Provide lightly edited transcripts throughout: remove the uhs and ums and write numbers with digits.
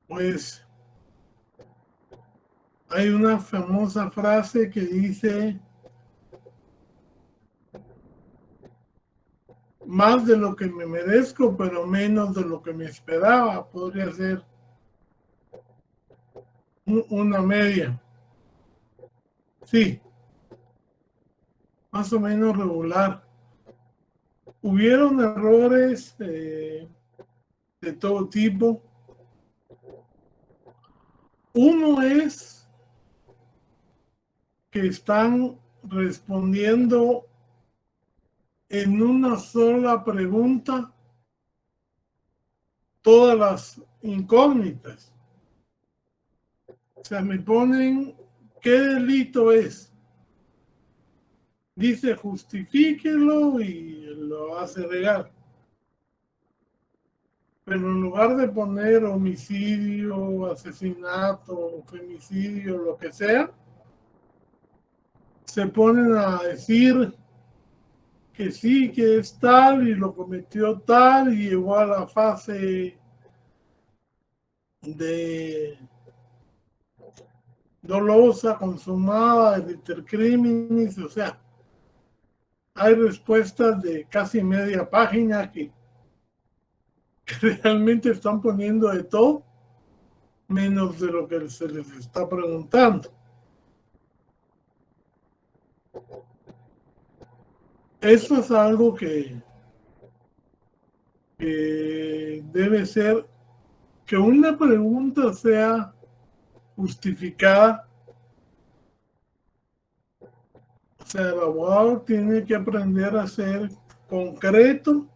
Pues hay una famosa frase que dice: más de lo que me merezco, pero menos de lo que me esperaba. Podría ser una media. Sí, más o menos regular. Hubieron errores de todo tipo. Uno es que están respondiendo en una sola pregunta todas las incógnitas. O sea, me ponen qué delito es. Dice justifíquelo y lo hace legal. Pero en lugar de poner homicidio, asesinato, femicidio, lo que sea, se ponen a decir que sí, que es tal y lo cometió tal y llegó a la fase de dolosa, consumada, de intercriminis. O sea, hay respuestas de casi media página que realmente están poniendo de todo menos de lo que se les está preguntando. Eso es algo que debe ser, que una pregunta sea justificada. O sea, el abogado tiene que aprender a ser concreto.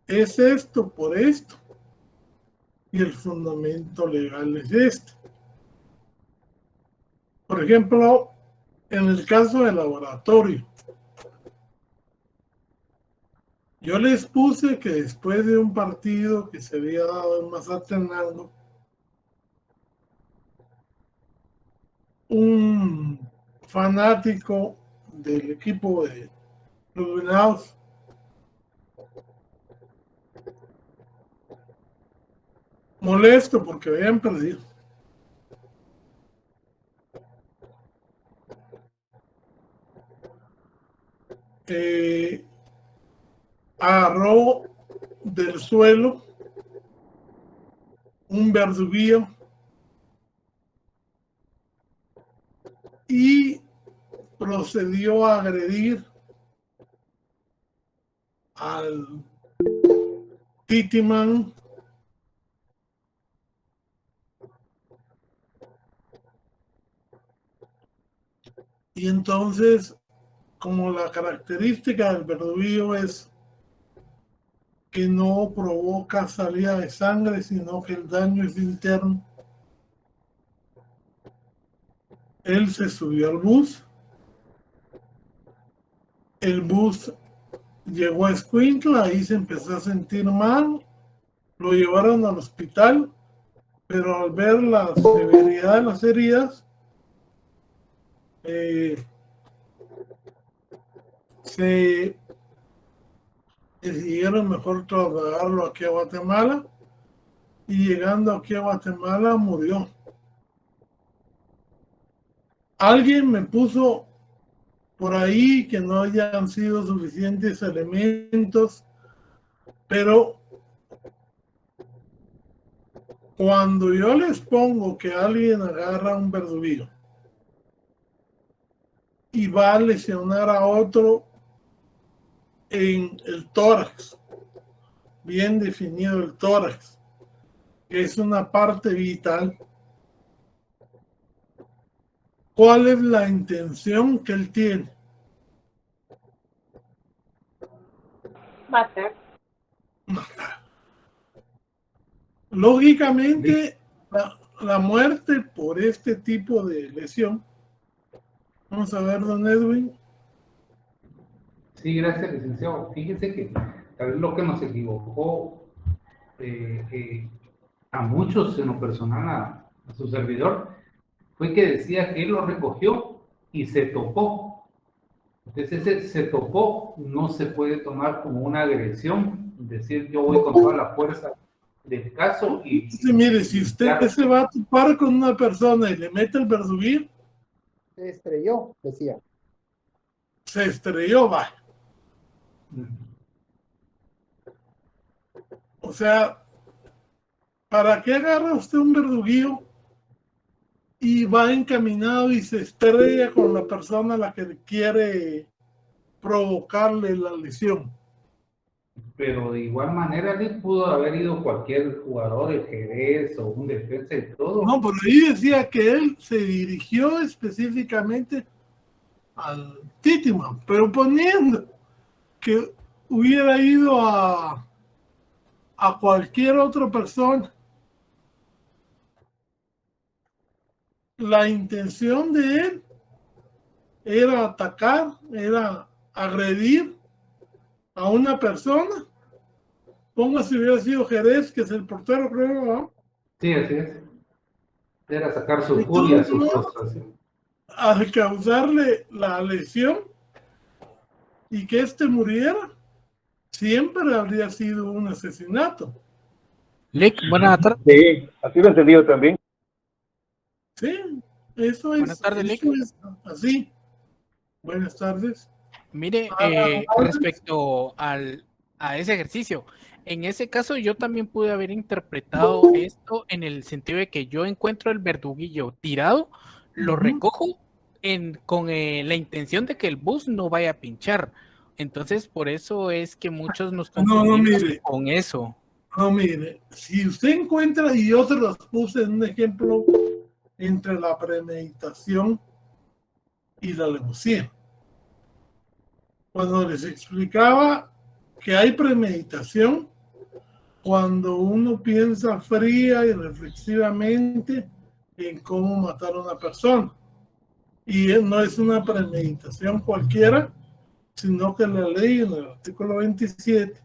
Es esto por esto. Y el fundamento legal es este. Por ejemplo, en el caso del laboratorio, yo les puse que después de un partido que se había dado en Mazatenango, un fanático del equipo de los Venados molesto porque habían perdido. Agarró del suelo un verduguillo y procedió a agredir al Titiman. Y entonces, como la característica del verduguillo es que no provoca salida de sangre, sino que el daño es interno, él se subió al bus. El bus llegó a Escuintla, ahí se empezó a sentir mal, lo llevaron al hospital, pero al ver la severidad de las heridas, se decidieron mejor trasladarlo aquí a Guatemala, y llegando aquí a Guatemala murió. Alguien me puso por ahí que no hayan sido suficientes elementos, pero cuando yo les pongo que alguien agarra un verduguillo y va a lesionar a otro en el tórax, bien definido el tórax, que es una parte vital, ¿cuál es la intención que él tiene? Matar. Lógicamente, la muerte por este tipo de lesión. Vamos a ver, don Edwin. Sí, gracias, licenciado. Fíjese que tal vez lo que nos equivocó a muchos en lo personal, a su servidor, fue que decía que él lo recogió y se topó. Entonces ese se topó no se puede tomar como una agresión, decir yo voy con toda la fuerza del caso y Sí, mire, si usted claro, se va a topar con una persona y le mete el verduguín, Se estrelló, decía. se estrelló, va. O sea, ¿para qué agarra usted un verduguillo y va encaminado y se estrella con la persona a la que quiere provocarle la lesión? pero de igual manera le pudo haber ido cualquier jugador de Jerez o un defensa y todo. No, por ahí decía que él se dirigió específicamente al Titiman, pero poniendo que hubiera ido a cualquier otra persona, la intención de él era atacar, era agredir a una persona. Ponga si hubiera sido Jerez, que es el portero, creo, ¿no? Sí, así es. Era sacar su De furia, todos su modos, frustración. al causarle la lesión y que éste muriera, siempre habría sido un asesinato. Lick, buenas tardes. Sí, así lo he entendido también. Sí, eso Buenas tardes, es así. Buenas tardes. Mire, respecto a ese ejercicio, en ese caso yo también pude haber interpretado esto en el sentido de que yo encuentro el verduguillo tirado, lo recojo con la intención de que el bus no vaya a pinchar. Entonces, por eso es que muchos nos confundimos con eso. No, mire, si usted encuentra, y yo se los puse en un ejemplo entre la premeditación y la alevosía. Cuando les explicaba que hay premeditación, cuando uno piensa fría y reflexivamente en cómo matar a una persona. Y no es una premeditación cualquiera, sino que la ley en el artículo 27,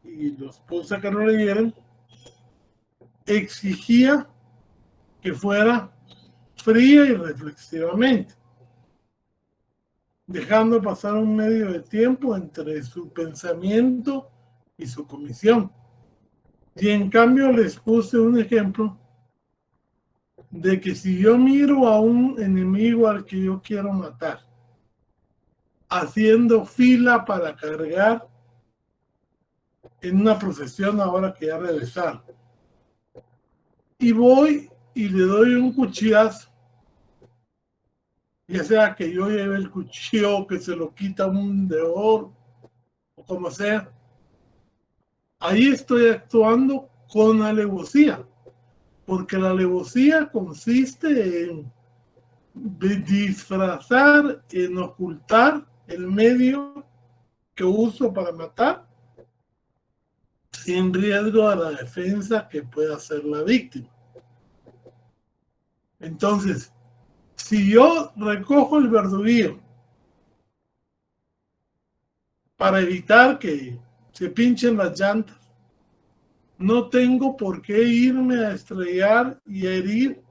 y los puse que lo leyeran, exigía que fuera fría y reflexivamente, dejando pasar un medio de tiempo entre su pensamiento y su comisión. Y en cambio les puse un ejemplo de que si yo miro a un enemigo al que yo quiero matar, haciendo fila para cargar en una procesión ahora que ya regresaron, y voy y le doy un cuchillazo, ya sea que yo lleve el cuchillo, que se lo quita un deudor, o como sea, ahí estoy actuando con alevosía, porque la alevosía consiste en disfrazar, en ocultar el medio que uso para matar, sin riesgo a la defensa que pueda hacer la víctima. Entonces, si yo recojo el verduguillo para evitar que se pinchen las llantas, no tengo por qué irme a estrellar y a herir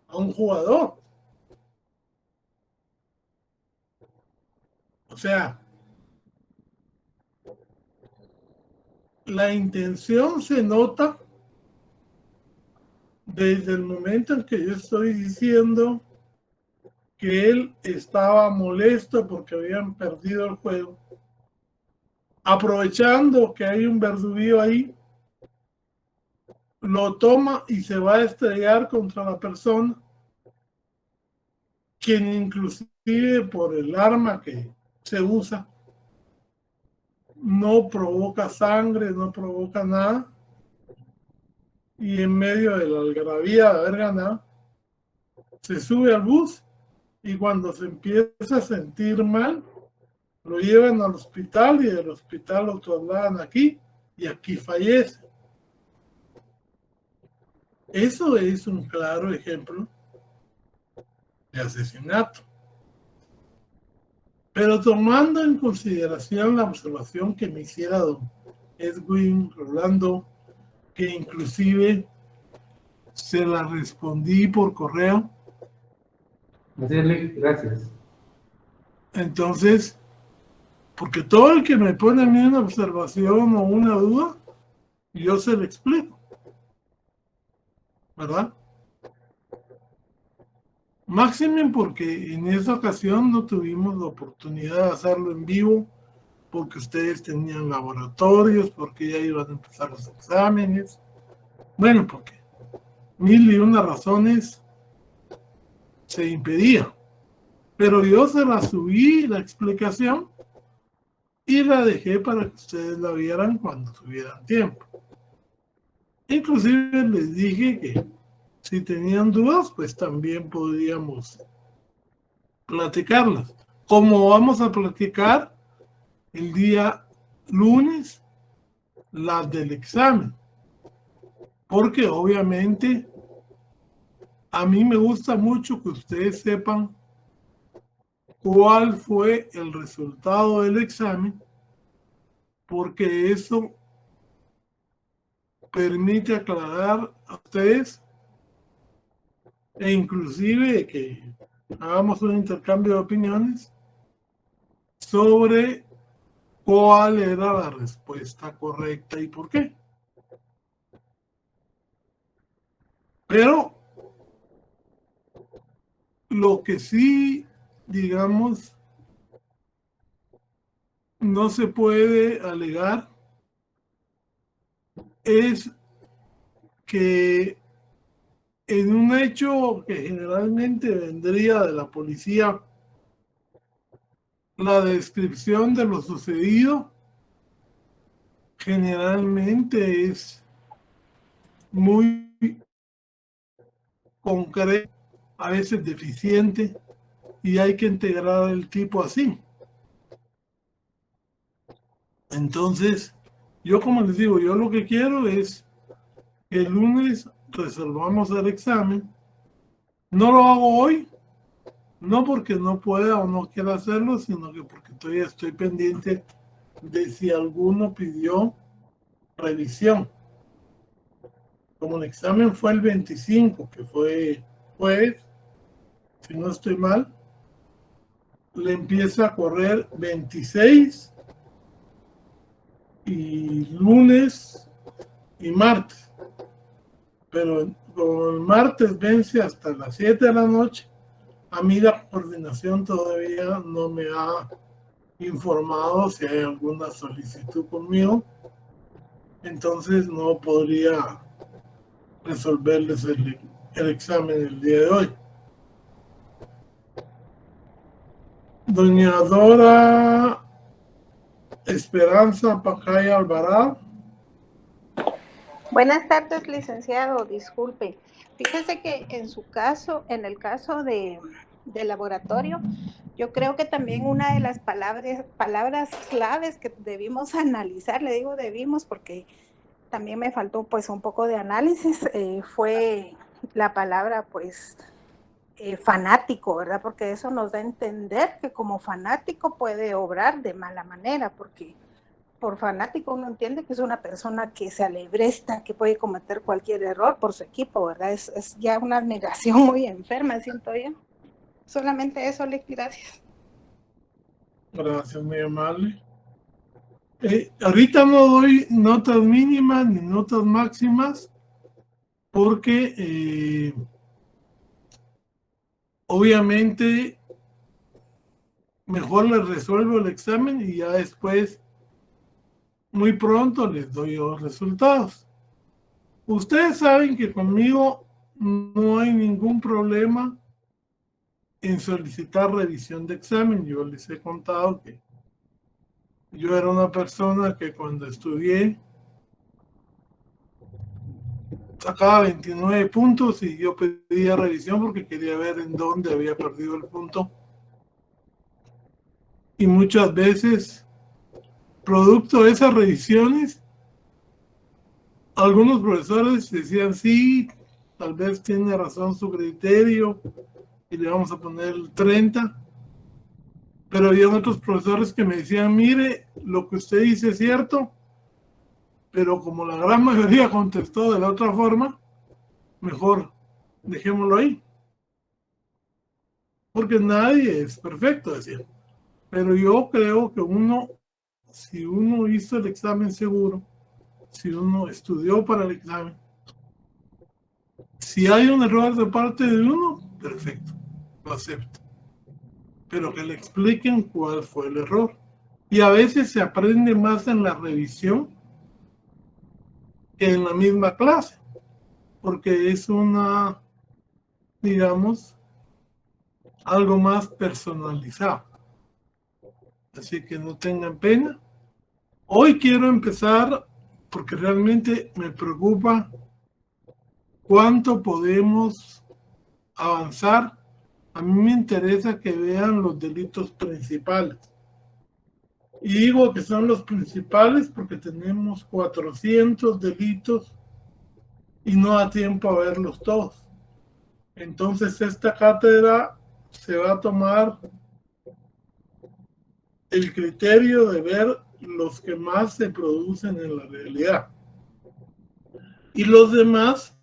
a un jugador. O sea, la intención se nota desde el momento en que yo estoy diciendo que él estaba molesto porque habían perdido el juego, aprovechando que hay un verduguillo ahí, lo toma y se va a estrellar contra la persona, quien inclusive por el arma que se usa no provoca sangre, no provoca nada, y en medio de la algarabía de haber ganado, se sube al bus y cuando se empieza a sentir mal, lo llevan al hospital y del hospital lo trasladan aquí y aquí fallece. Eso es un claro ejemplo de asesinato. Pero tomando en consideración la observación que me hiciera don Edwin Rolando, que inclusive se la respondí por correo. Gracias. Entonces, porque todo el que me pone a mí una observación o una duda, Y yo se lo explico, ¿verdad? Máximo porque en esa ocasión no tuvimos la oportunidad de hacerlo en vivo, porque ustedes tenían laboratorios, porque ya iban a empezar los exámenes. Bueno, porque 1001 razones se impedía. Pero yo se la subí, la explicación, y la dejé para que ustedes la vieran cuando tuvieran tiempo. Inclusive les dije que si tenían dudas, pues también podríamos platicarlas. Como vamos a platicar el día lunes, las del examen. Porque obviamente a mí me gusta mucho que ustedes sepan cuál fue el resultado del examen, porque eso permite aclarar a ustedes e inclusive que hagamos un intercambio de opiniones sobre cuál era la respuesta correcta y por qué. Pero lo que sí, digamos, no se puede alegar es que en un hecho que generalmente vendría de la policía, la descripción de lo sucedido generalmente es muy concreta, a veces deficiente, y hay que integrar el tipo así. Entonces, yo como les digo, yo lo que quiero es que el lunes resolvamos el examen. No lo hago hoy, no porque no pueda o no quiera hacerlo, sino que porque todavía estoy pendiente de si alguno pidió revisión. Como el examen fue el 25, que fue jueves, si no estoy mal, le empieza a correr 26 y lunes y martes. Pero como el martes vence hasta las 7 de la noche, a mí la coordinación todavía no me ha informado si hay alguna solicitud conmigo. Entonces no podría resolverles el examen el día de hoy. Doña Dora Esperanza Pacaya Alvarado. Buenas tardes, licenciado. Disculpe. Fíjese que en su caso, en el caso de laboratorio, yo creo que también una de las palabras claves que debimos analizar, le digo debimos porque también me faltó pues un poco de análisis, fue la palabra pues fanático, ¿verdad? Porque eso nos da a entender que como fanático puede obrar de mala manera, porque por fanático uno entiende que es una persona que se alebresta, que puede cometer cualquier error por su equipo, ¿verdad? Es ya una admiración muy enferma, siento yo. Solamente eso, Lick, gracias. Gracias, muy amable. Ahorita no doy notas mínimas ni notas máximas porque obviamente mejor les resuelvo el examen y ya después, muy pronto, les doy los resultados. Ustedes saben que conmigo no hay ningún problema en solicitar revisión de examen. Yo les he contado que yo era una persona que cuando estudié sacaba 29 puntos y yo pedía revisión porque quería ver en dónde había perdido el punto. Y muchas veces, producto de esas revisiones, algunos profesores decían, sí, tal vez tiene razón su criterio y le vamos a poner el 30. Pero había otros profesores que me decían, mire, lo que usted dice es cierto, pero como la gran mayoría contestó de la otra forma, mejor dejémoslo ahí. Porque nadie es perfecto, decía. Pero yo creo que si uno hizo el examen seguro, si uno estudió para el examen. Si hay un error de parte de uno, perfecto, lo acepto. Pero que le expliquen cuál fue el error. Y a veces se aprende más en la revisión que en la misma clase, porque es una, digamos, algo más personalizado. Así que no tengan pena. Hoy quiero empezar porque realmente me preocupa cuánto podemos avanzar. A mí me interesa que vean los delitos principales. Y digo que son los principales porque tenemos 400 delitos y no da tiempo a verlos todos. Entonces esta cátedra se va a tomar el criterio de ver los que más se producen en la realidad. Y los demás,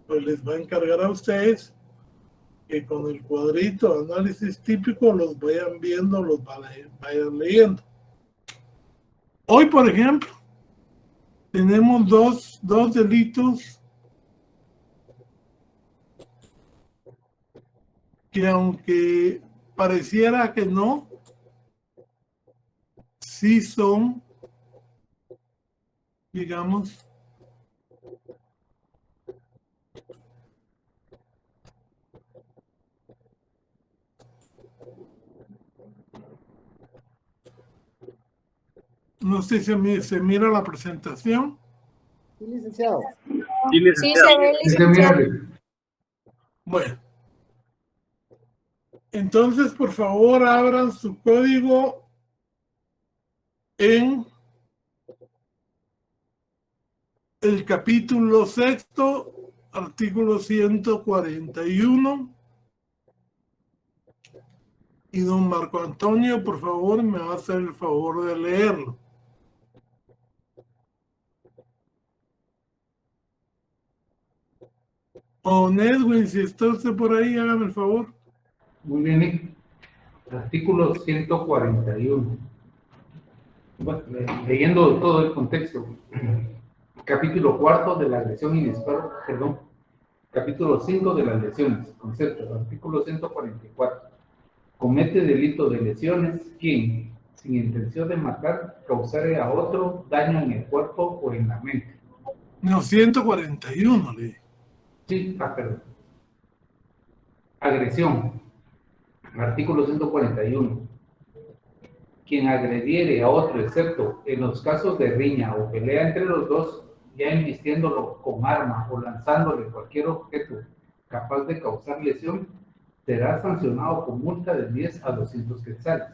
pues les va a encargar a ustedes que con el cuadrito de análisis típico los vayan viendo, los vayan leyendo. Hoy, por ejemplo, tenemos dos delitos que aunque pareciera que no, sí son, digamos, no sé si se mira la presentación. Sí, licenciado. Sí, licenciado. Sí, se ve, licenciado. Bueno, entonces por favor abran su código en el capítulo 6, artículo 141. Y don Marco Antonio, por favor, me va a hacer el favor de leerlo. O Edwin, si está usted por ahí, hágame el favor. Muy bien, Nick. Artículo 141. Bueno, leyendo todo el contexto. Capítulo 4 de la agresión inesperada, perdón. Capítulo 5 de las lesiones. Concepto. Artículo 144. Comete delito de lesiones quien, sin intención de matar, causare a otro daño en el cuerpo o en la mente. No, 141, le dije. Sí, perdón. Agresión. Artículo 141. Quien agrediere a otro, excepto en los casos de riña o pelea entre los dos, ya embistiéndolo con arma o lanzándole cualquier objeto capaz de causar lesión, será sancionado con multa de 10 a 200 quetzales.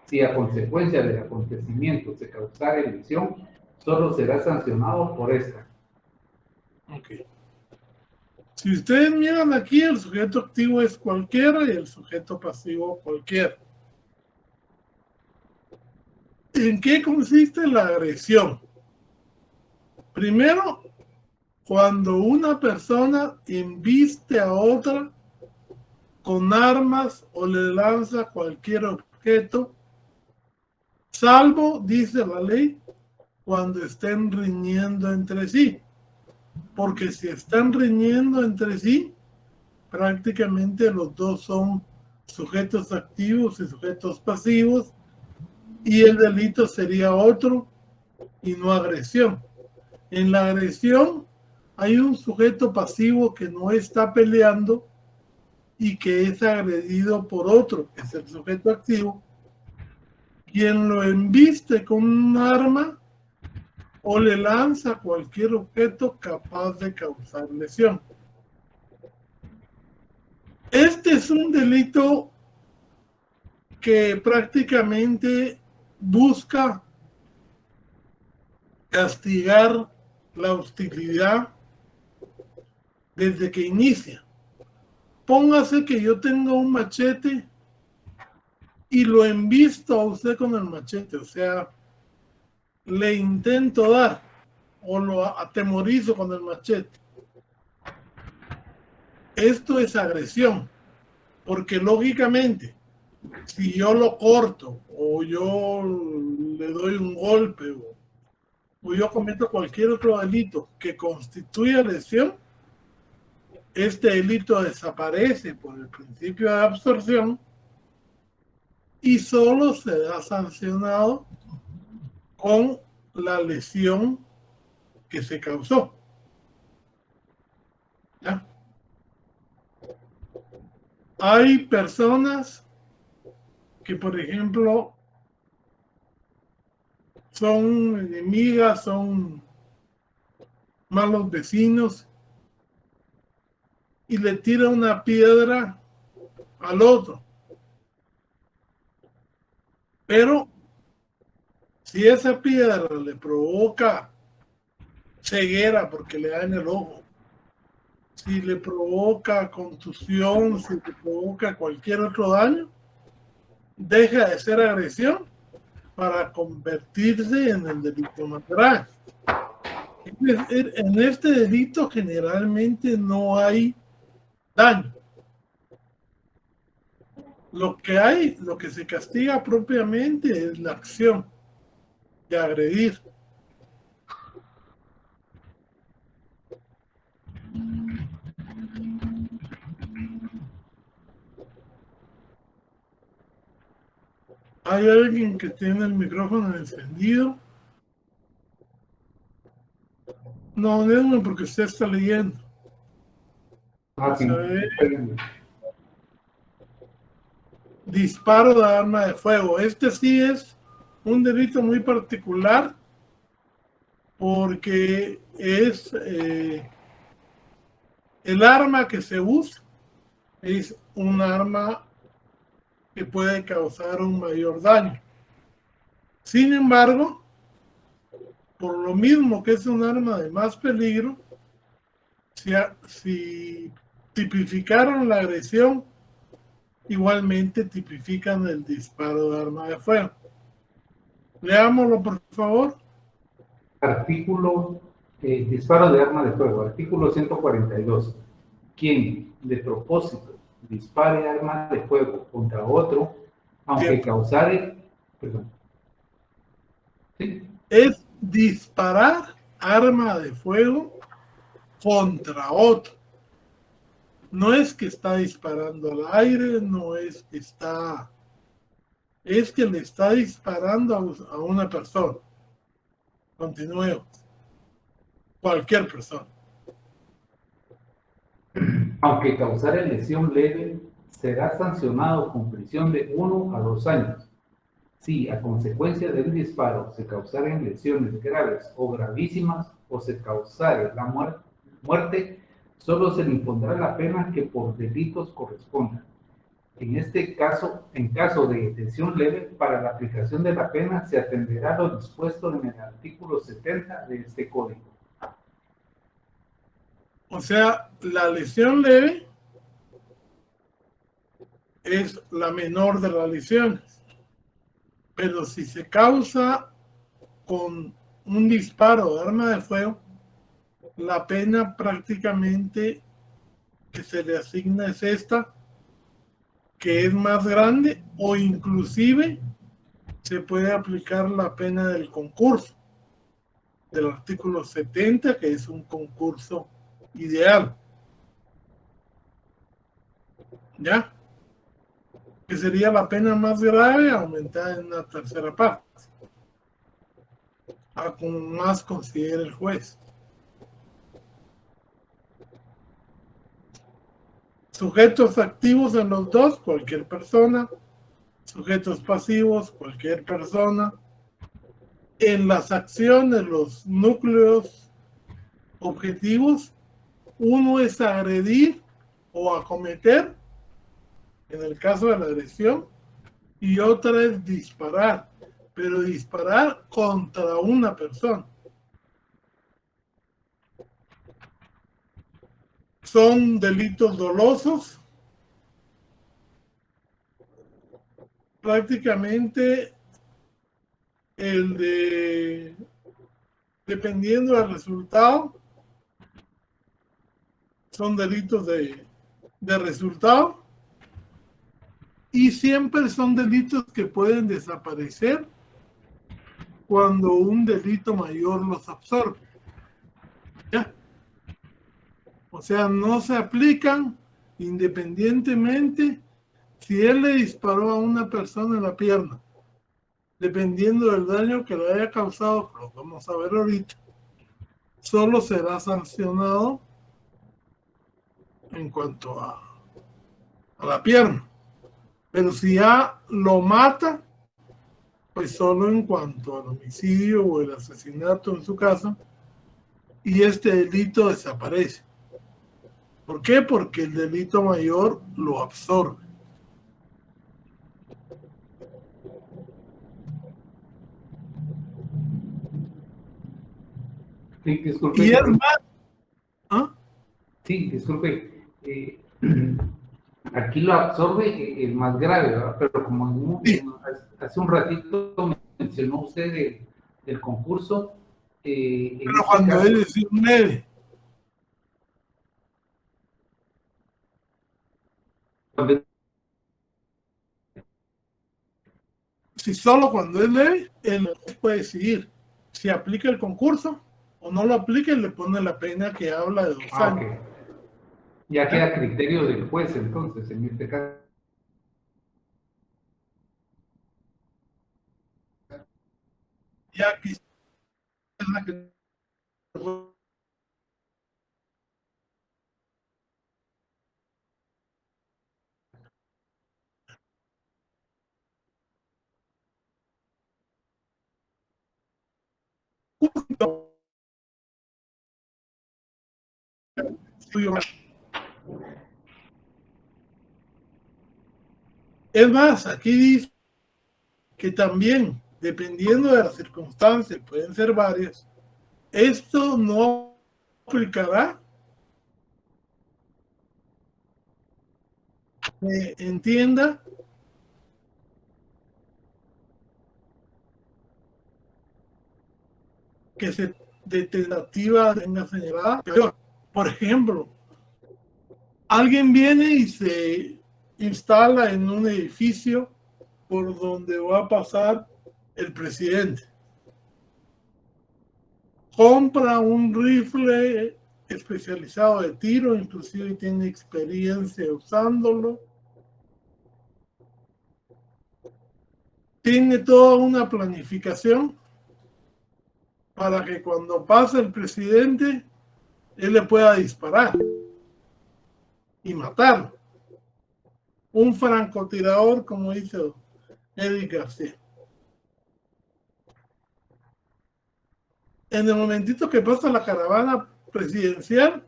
Si a consecuencia del acontecimiento se causare lesión, solo será sancionado por esta. Ok. Si ustedes miran aquí, el sujeto activo es cualquiera y el sujeto pasivo cualquiera. ¿En qué consiste la agresión? Primero, cuando una persona embiste a otra con armas o le lanza cualquier objeto, salvo, dice la ley, cuando estén riñendo entre sí. Porque si están riñendo entre sí, prácticamente los dos son sujetos activos y sujetos pasivos, y el delito sería otro y no agresión. En la agresión hay un sujeto pasivo que no está peleando y que es agredido por otro, que es el sujeto activo, quien lo embiste con un arma o le lanza cualquier objeto capaz de causar lesión. Este es un delito que prácticamente busca castigar la hostilidad desde que inicia. Póngase que yo tengo un machete y lo embisto a usted con el machete, o sea, le intento dar o lo atemorizo con el machete. Esto es agresión, porque lógicamente, si yo lo corto o yo le doy un golpe o yo cometo cualquier otro delito que constituya lesión, este delito desaparece por el principio de absorción y solo será sancionado con la lesión que se causó. ¿Ya? Hay personas que, por ejemplo, son enemigas, son malos vecinos y le tira una piedra al otro. Pero si esa piedra le provoca ceguera porque le da en el ojo, si le provoca contusión, si le provoca cualquier otro daño, deja de ser agresión para convertirse en el delito más grave. En este delito generalmente no hay daño. Lo que se castiga propiamente es la acción de agredir. Hay alguien que tiene el micrófono encendido. No, no, porque usted está leyendo. Sí. Disparo de arma de fuego. Este sí es un delito muy particular porque es el arma que se usa es un arma que puede causar un mayor daño. Sin embargo, por lo mismo que es un arma de más peligro, si tipificaron la agresión, igualmente tipifican el disparo de arma de fuego. Leámoslo, por favor. Artículo, disparo de arma de fuego, artículo 142. Quien de propósito dispare arma de fuego contra otro, aunque causare... Perdón. ¿Sí? Es disparar arma de fuego contra otro. No es que está disparando al aire, no es que está... Es que le está disparando a una persona. Continuemos. Cualquier persona. Aunque causare lesión leve, será sancionado con prisión de 1 a 2 años. Si a consecuencia del disparo se causaren lesiones graves o gravísimas o se causare la muerte, solo se le impondrá la pena que por delitos corresponda. En este caso, en caso de lesión leve, para la aplicación de la pena se atenderá a lo dispuesto en el artículo 70 de este código. O sea, la lesión leve es la menor de las lesiones. Pero si se causa con un disparo de arma de fuego, la pena prácticamente que se le asigna es esta, que es más grande, o inclusive se puede aplicar la pena del concurso, del artículo 70, que es un concurso ideal. ¿Ya? Que sería la pena más grave aumentada en una tercera parte, a como más considere el juez. Sujetos activos en los dos, cualquier persona. Sujetos pasivos, cualquier persona. En las acciones, los núcleos objetivos, uno es agredir o acometer, en el caso de la agresión, y otra es disparar, pero disparar contra una persona. Son delitos dolosos. Prácticamente dependiendo del resultado, son delitos de resultado, y siempre son delitos que pueden desaparecer cuando un delito mayor los absorbe. ¿Ya? O sea, no se aplican independientemente si él le disparó a una persona en la pierna, dependiendo del daño que le haya causado, lo vamos a ver ahorita, solo será sancionado en cuanto a la pierna. Pero si ya lo mata, pues solo en cuanto al homicidio o el asesinato en su caso, y este delito desaparece. ¿Por qué? Porque el delito mayor lo absorbe. Sí, disculpe. Y es más, ¿ah? Sí, disculpe. Aquí lo absorbe el más grave, ¿verdad? Pero como hace un ratito mencionó usted del concurso. En Pero este cuando caso, es decir un leve, si solo cuando es leve, él puede decidir si aplica el concurso o no lo aplica y le pone la pena que habla de 2 años. ok. Ya queda a criterio del juez, entonces, en este caso. Ya aquí es la que es más, aquí dice que también, dependiendo de las circunstancias, pueden ser varias, esto no aplicará, entienda, que se de tentativa tenga señalada. Por ejemplo, alguien viene y se instala en un edificio por donde va a pasar el presidente. Compra un rifle especializado de tiro, inclusive tiene experiencia usándolo. Tiene toda una planificación para que cuando pase el presidente, él le pueda disparar y matarlo. Un francotirador, como dice Eric García. En el momentito que pasa la caravana presidencial,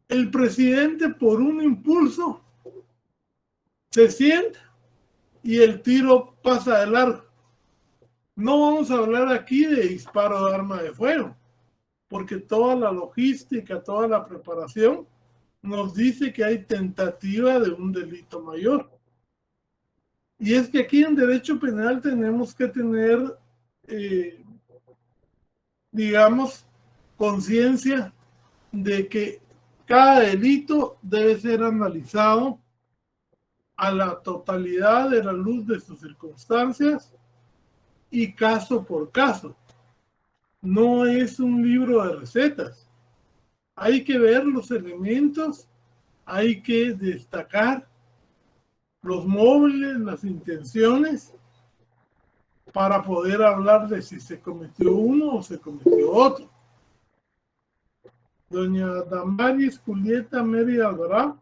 el presidente por un impulso se sienta y el tiro pasa de largo. No vamos a hablar aquí de disparo de arma de fuego, porque toda la logística, toda la preparación nos dice que hay tentativa de un delito mayor. Y es que aquí en derecho penal tenemos que tener, digamos, conciencia de que cada delito debe ser analizado a la totalidad de la luz de sus circunstancias y caso por caso. No es un libro de recetas. Hay que ver los elementos, hay que destacar los móviles, las intenciones, para poder hablar de si se cometió uno o se cometió otro. Doña Damaris Julieta Mérida Alvarado.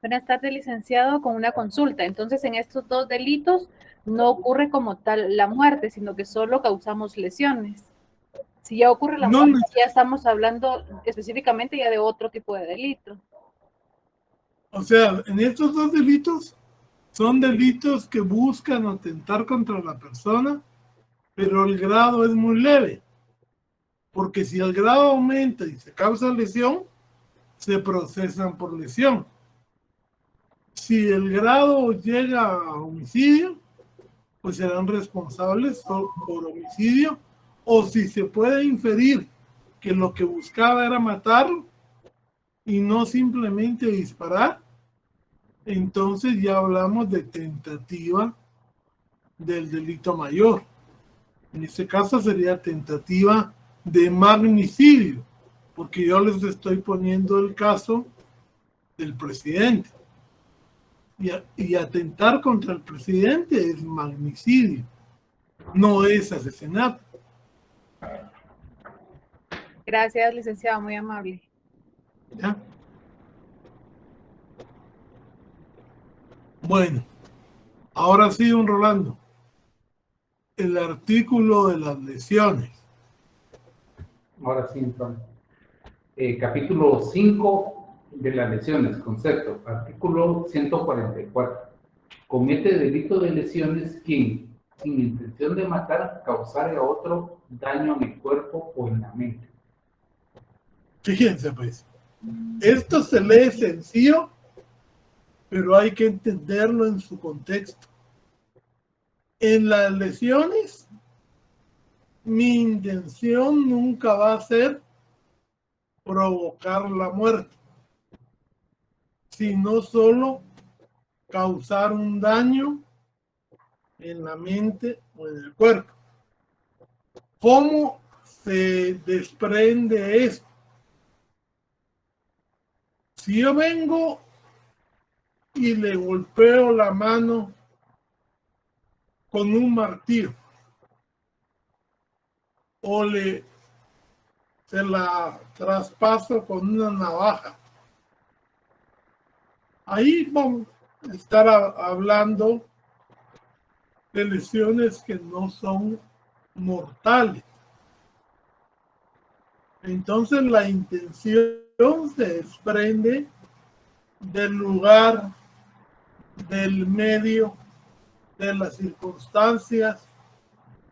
Buenas tardes, licenciado, con una consulta. Entonces, en estos 2 delitos no ocurre como tal la muerte, sino que solo causamos lesiones. Si ya ocurre la muerte, ya estamos hablando específicamente ya de otro tipo de delito. O sea, en estos 2 delitos son delitos que buscan atentar contra la persona, pero el grado es muy leve. Porque si el grado aumenta y se causa lesión, se procesan por lesión. Si el grado llega a homicidio, pues serán responsables por homicidio, o si se puede inferir que lo que buscaba era matarlo y no simplemente disparar, entonces ya hablamos de tentativa del delito mayor. En este caso sería tentativa de magnicidio, porque yo les estoy poniendo el caso del presidente. Y atentar contra el presidente es magnicidio, no es asesinato. Gracias, licenciado, muy amable. ¿Ya? Bueno, ahora sí, don Rolando, el artículo de las lesiones. Ahora sí, entonces. Capítulo 5 de las lesiones, concepto, artículo 144. Comete delito de lesiones quien, sin intención de matar, causare a otro daño en el cuerpo o en la mente. Fíjense pues, esto se lee sencillo, pero hay que entenderlo en su contexto. En las lesiones, mi intención nunca va a ser provocar la muerte, sino solo causar un daño en la mente o en el cuerpo. ¿Cómo se desprende esto? Si yo vengo y le golpeo la mano con un martillo o se la traspaso con una navaja, ahí vamos a estar hablando de lesiones que no son mortales. Entonces la intención se desprende del lugar, del medio, de las circunstancias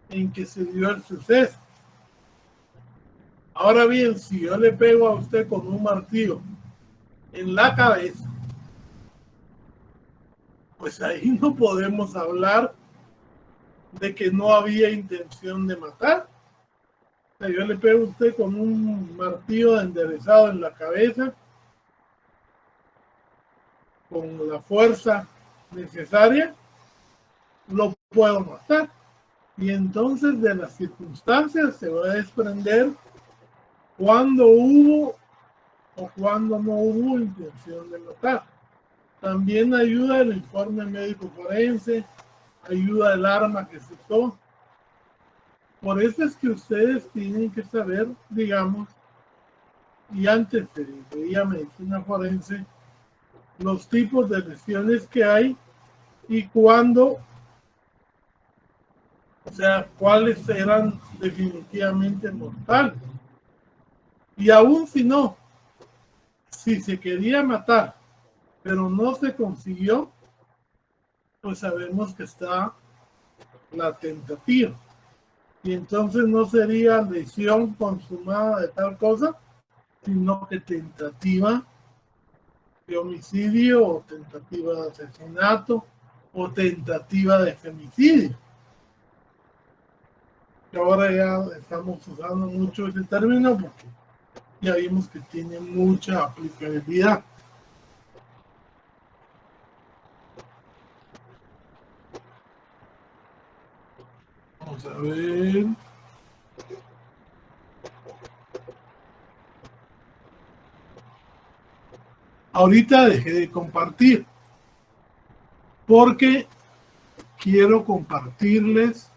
en que se dio el suceso. Ahora bien, si yo le pego a usted con un martillo en la cabeza, pues ahí no podemos hablar de que no había intención de matar. O sea, yo le pego a usted con un martillo enderezado en la cabeza, con la fuerza necesaria, lo puedo matar. Y entonces de las circunstancias se va a desprender cuándo hubo o cuándo no hubo intención de matar. También ayuda el informe médico forense, ayuda el arma que se usó. Por eso es que ustedes tienen que saber, digamos, y antes se veía medicina forense, los tipos de lesiones que hay y cuándo, o sea, cuáles eran definitivamente mortales. Y aún si no, si se quería matar, pero no se consiguió, pues sabemos que está la tentativa. Y entonces no sería lesión consumada de tal cosa, sino que tentativa de homicidio o tentativa de asesinato o tentativa de femicidio. Y ahora ya estamos usando mucho ese término porque ya vimos que tiene mucha aplicabilidad. Vamos a ver. Ahorita dejé de compartir porque quiero compartirles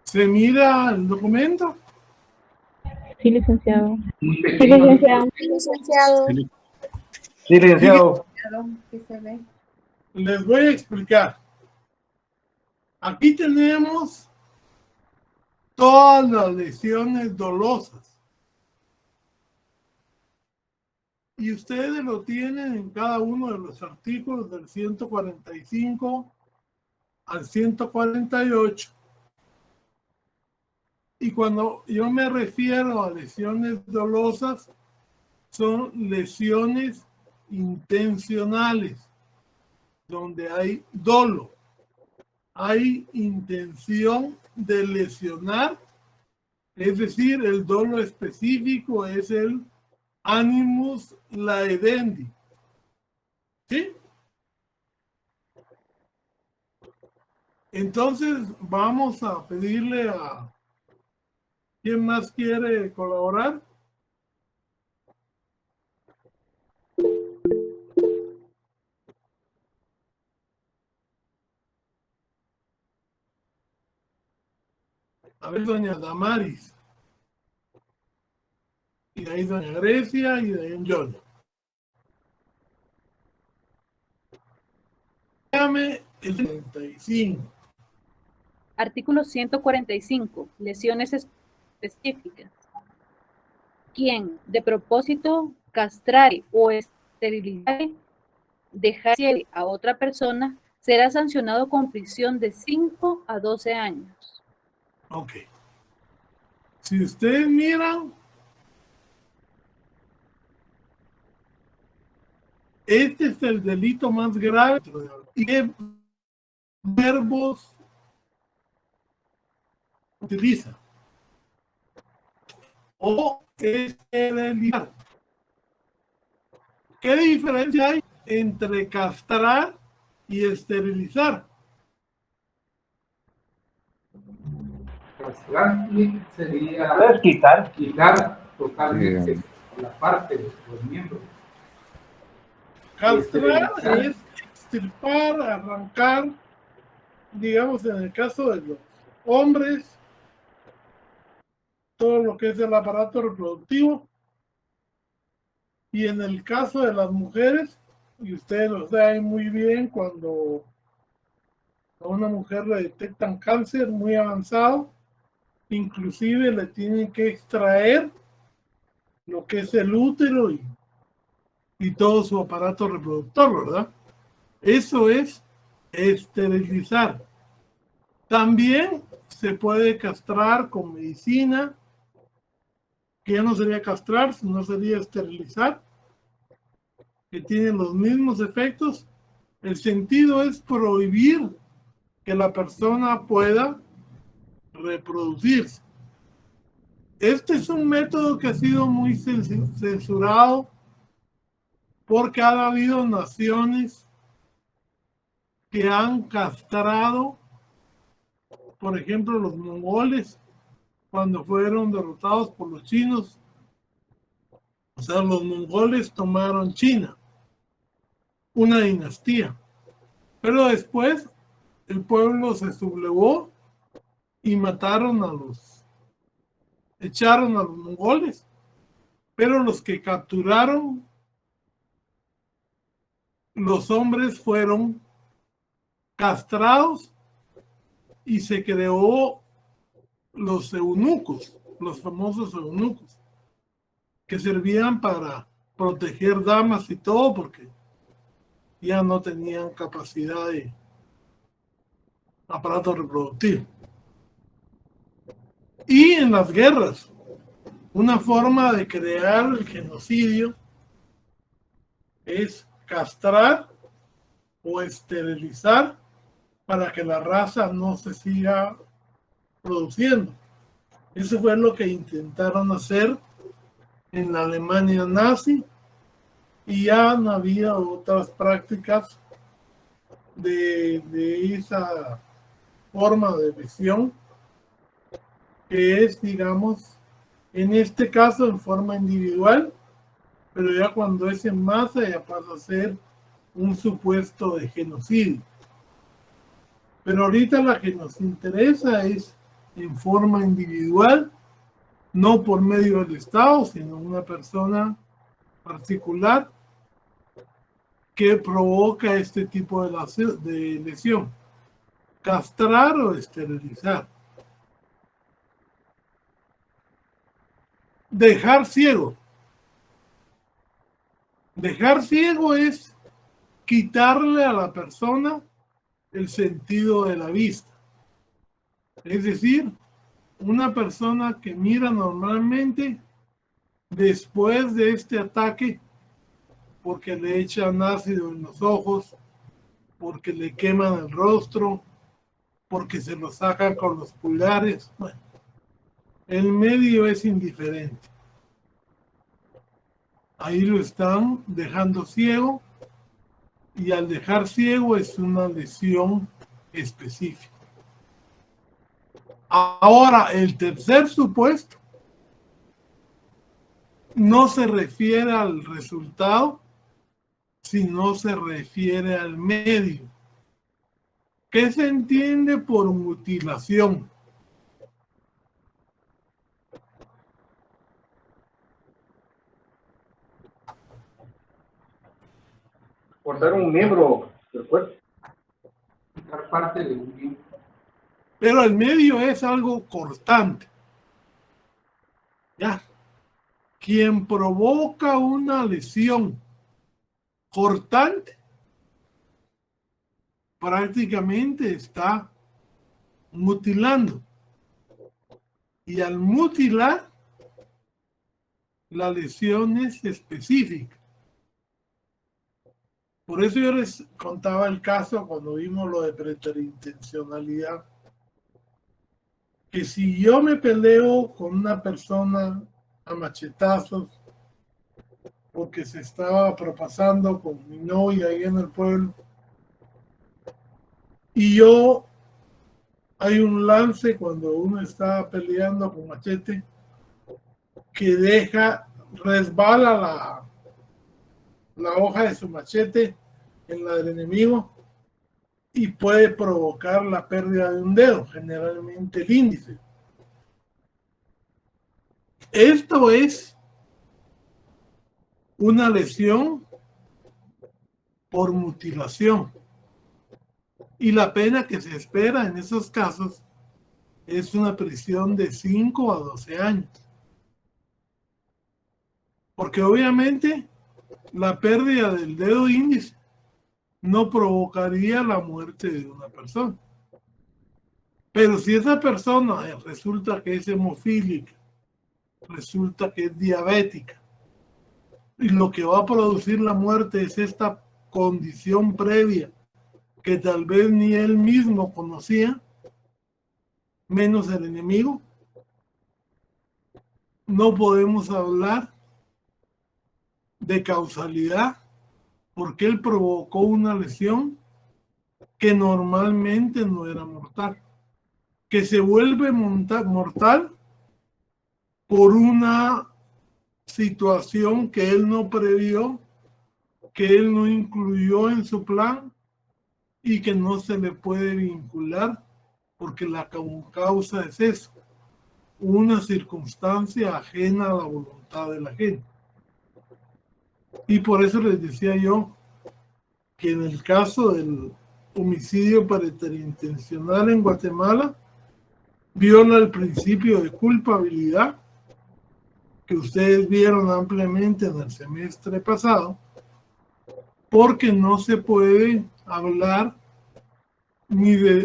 ¿Se mira el documento? Sí, licenciado. Muy Sí, pequeño. licenciado. Licenciado. Sí, licenciado. Que se ve. Les voy a explicar. Aquí tenemos todas las lesiones dolosas. Y ustedes lo tienen en cada uno de los artículos del 145 al 148. Y cuando yo me refiero a lesiones dolosas, son lesiones intencionales, donde hay dolo, hay intención de lesionar, es decir, el dolo específico es el animus laedendi. ¿Sí? Entonces vamos a pedirle a ¿quién más quiere colaborar? A ver, doña Damaris. Y de ahí doña Grecia y de ahí John. Dígame el 35. Artículo 145. Lesiones específicas. Quien de propósito castrare o esterilizare, dejare a otra persona, será sancionado con prisión de 5 a 12 años. Ok. Si ustedes miran, este es el delito más grave. ¿Y qué verbos utiliza? O esterilizar. ¿Qué diferencia hay entre castrar y esterilizar? Castrar sería Puedes quitar. quitar totalmente la parte de los miembros. Castrar es extirpar, arrancar, digamos en el caso de los hombres, todo lo que es el aparato reproductivo, y en el caso de las mujeres, y ustedes lo saben muy bien, cuando a una mujer le detectan cáncer muy avanzado, inclusive le tienen que extraer lo que es el útero y todo su aparato reproductor, ¿verdad? Eso es esterilizar. También se puede castrar con medicina, que ya no sería castrar, sino sería esterilizar, que tienen los mismos efectos. El sentido es prohibir que la persona pueda reproducirse. Este es un método que ha sido muy censurado porque ha habido naciones que han castrado, por ejemplo, los mongoles, cuando fueron derrotados por los chinos. O sea, los mongoles tomaron China, una dinastía. Pero después el pueblo se sublevó y mataron echaron a los mongoles. Pero los que capturaron, los hombres fueron castrados y se creó los eunucos, los famosos eunucos, que servían para proteger damas y todo, porque ya no tenían capacidad de aparato reproductivo. Y en las guerras, una forma de crear el genocidio es castrar o esterilizar para que la raza no se siga produciendo. Eso fue lo que intentaron hacer en la Alemania nazi, y ya no había otras prácticas de esa forma de visión, que es, digamos, en este caso en forma individual, pero ya cuando es en masa ya pasa a ser un supuesto de genocidio. Pero ahorita la que nos interesa es en forma individual, no por medio del Estado, sino una persona particular que provoca este tipo de lesión. Castrar o esterilizar. Dejar ciego. Dejar ciego es quitarle a la persona el sentido de la vista. Es decir, una persona que mira normalmente, después de este ataque, porque le echan ácido en los ojos, porque le queman el rostro, porque se lo sacan con los pulgares, bueno, el medio es indiferente. Ahí lo están dejando ciego, y al dejar ciego es una lesión específica. Ahora, el tercer supuesto no se refiere al resultado, sino se refiere al medio. ¿Qué se entiende por mutilación? Cortar un miembro del cuerpo. Quitar parte de un miembro. Pero el medio es algo cortante. Ya. Quien provoca una lesión cortante prácticamente está mutilando. Y al mutilar, la lesión es específica. Por eso yo les contaba el caso cuando vimos lo de preterintencionalidad. Que si yo me peleo con una persona a machetazos porque se estaba propasando con mi novia ahí en el pueblo, y hay un lance cuando uno está peleando con machete que resbala la hoja de su machete en la del enemigo y puede provocar la pérdida de un dedo, generalmente el índice. Esto es una lesión por mutilación. Y la pena que se espera en esos casos es una prisión de 5 a 12 años. Porque obviamente la pérdida del dedo índice no provocaría la muerte de una persona. Pero si esa persona resulta que es hemofílica, resulta que es diabética, y lo que va a producir la muerte es esta condición previa que tal vez ni él mismo conocía, menos el enemigo, no podemos hablar de causalidad porque él provocó una lesión que normalmente no era mortal, que se vuelve mortal por una situación que él no previó, que él no incluyó en su plan y que no se le puede vincular porque la causa es eso, una circunstancia ajena a la voluntad de la gente. Y por eso les decía yo que en el caso del homicidio preterintencional en Guatemala viola el principio de culpabilidad que ustedes vieron ampliamente en el semestre pasado, porque no se puede hablar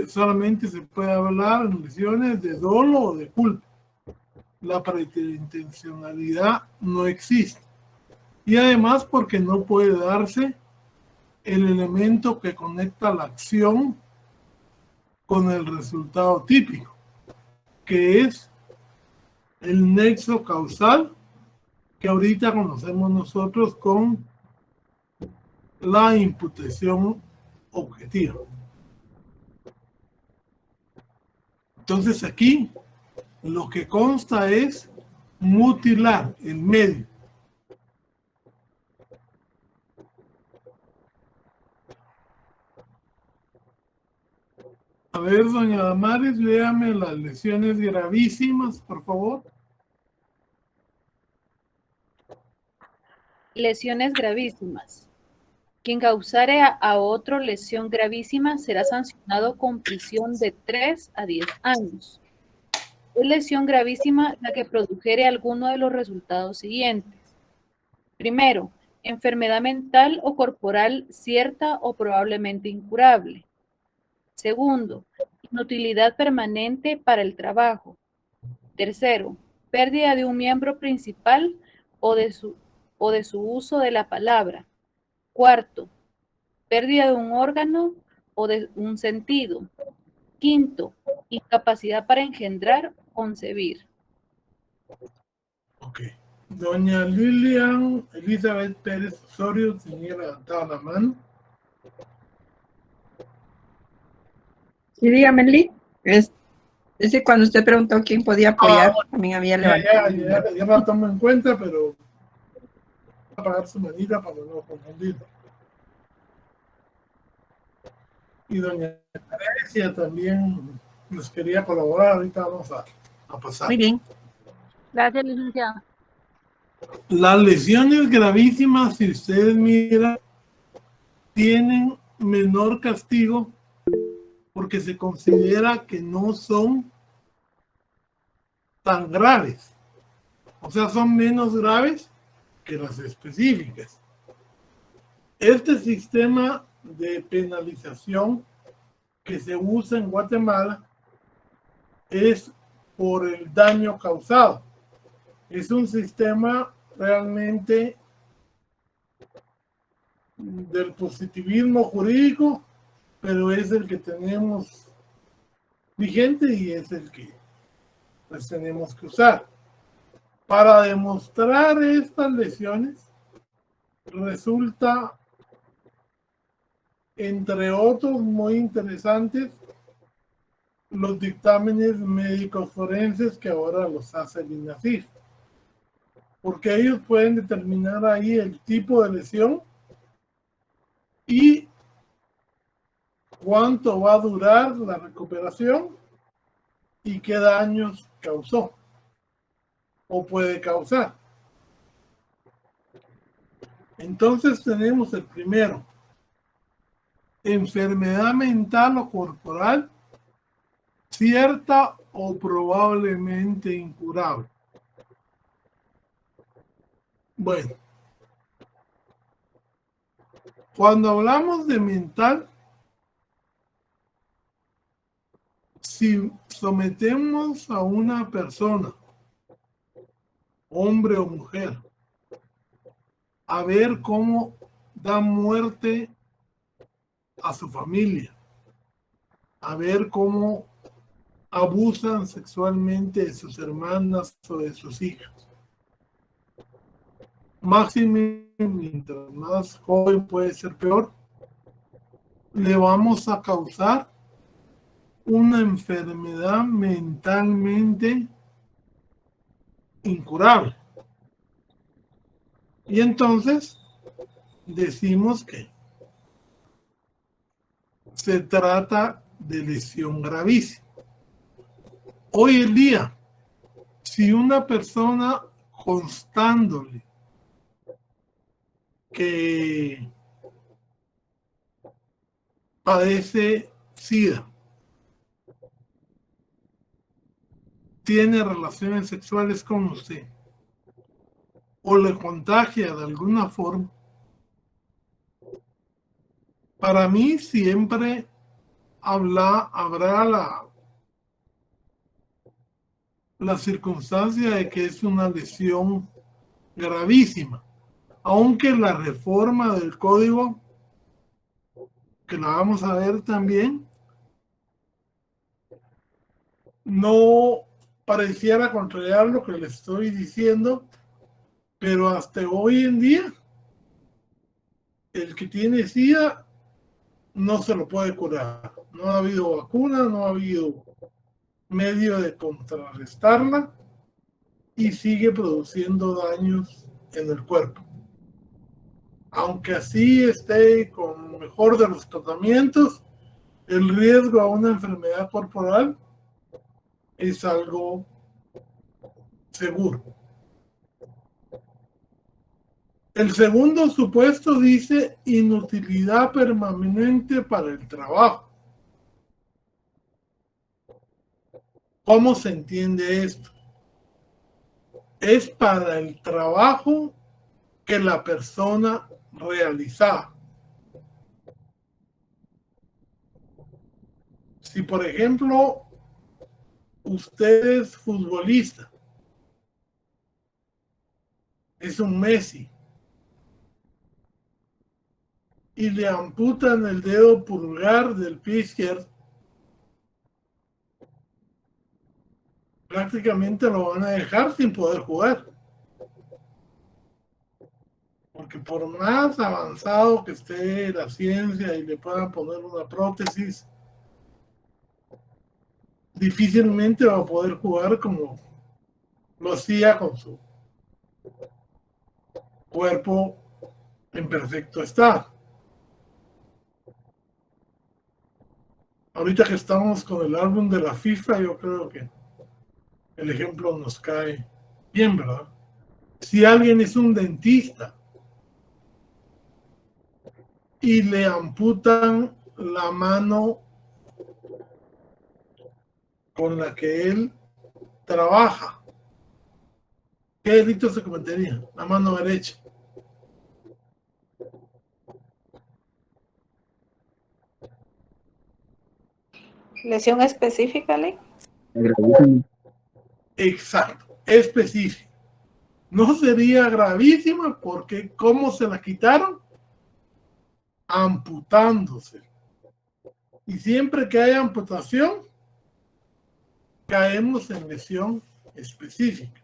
solamente se puede hablar en lesiones de dolo o de culpa. La preterintencionalidad no existe. Y además porque no puede darse el elemento que conecta la acción con el resultado típico, que es el nexo causal que ahorita conocemos nosotros con la imputación objetiva. Entonces aquí lo que consta es mutilar el medio. A ver, doña Damaris, léame las lesiones gravísimas, por favor. Lesiones gravísimas. Quien causare a otro lesión gravísima será sancionado con prisión de 3 a 10 años. Es lesión gravísima la que produjere alguno de los resultados siguientes. Primero, enfermedad mental o corporal cierta o probablemente incurable. Segundo, inutilidad permanente para el trabajo. Tercero, pérdida de un miembro principal o de su uso de la palabra. Cuarto, pérdida de un órgano o de un sentido. Quinto, incapacidad para engendrar o concebir. Ok. Doña Lilian Elizabeth Pérez Osorio tenía levantada la mano. Sí, dígame, Lee. Es que cuando usted preguntó quién podía apoyar, también había levantado. Ya la tomo en cuenta, pero voy a apagar su manita para no confundirlo. Y doña Grecia también nos quería colaborar. Ahorita vamos a pasar. Muy bien. Gracias, licenciado. Las lesiones gravísimas, si ustedes miran, tienen menor castigo porque se considera que no son tan graves. O sea, son menos graves que las específicas. Este sistema de penalización que se usa en Guatemala es por el daño causado. Es un sistema realmente del positivismo jurídico, pero es el que tenemos vigente y es el que pues tenemos que usar. Para demostrar estas lesiones, resulta, entre otros muy interesantes, los dictámenes médicos forenses que ahora los hace el INACIF, porque ellos pueden determinar ahí el tipo de lesión y cuánto va a durar la recuperación y qué daños causó o puede causar. Entonces tenemos el primero, enfermedad mental o corporal cierta o probablemente incurable. Bueno, cuando hablamos de mental, si sometemos a una persona, hombre o mujer, a ver cómo da muerte a su familia, a ver cómo abusan sexualmente de sus hermanas o de sus hijas. Máxime, mientras más joven puede ser peor, le vamos a causar una enfermedad mentalmente incurable. Y entonces decimos que se trata de lesión gravísima. Hoy en día, si una persona constándole que padece SIDA, tiene relaciones sexuales con usted o le contagia de alguna forma, para mí siempre habrá la circunstancia de que es una lesión gravísima, aunque la reforma del código, que la vamos a ver también, no pareciera contrariar lo que le estoy diciendo, pero hasta hoy en día el que tiene SIDA no se lo puede curar. No ha habido vacuna, no ha habido medio de contrarrestarla y sigue produciendo daños en el cuerpo. Aunque así esté con mejor de los tratamientos, el riesgo a una enfermedad corporal es algo seguro. El segundo supuesto dice inutilidad permanente para el trabajo. ¿Cómo se entiende esto? Es para el trabajo que la persona realizaba. Si, por ejemplo, usted es futbolista, es un Messi, y le amputan el dedo pulgar del pie izquierdo, prácticamente lo van a dejar sin poder jugar. Porque por más avanzado que esté la ciencia y le puedan poner una prótesis, difícilmente va a poder jugar como lo hacía con su cuerpo en perfecto estado. Ahorita que estamos con el álbum de la FIFA, yo creo que el ejemplo nos cae bien, ¿verdad? Si alguien es un dentista y le amputan la mano con la que él trabaja, ¿qué delito se cometería? La mano derecha. Lesión específica, ¿le? Exacto, específico. No sería gravísima porque ¿cómo se la quitaron? Amputándose. Y siempre que hay amputación, caemos en lesión específica.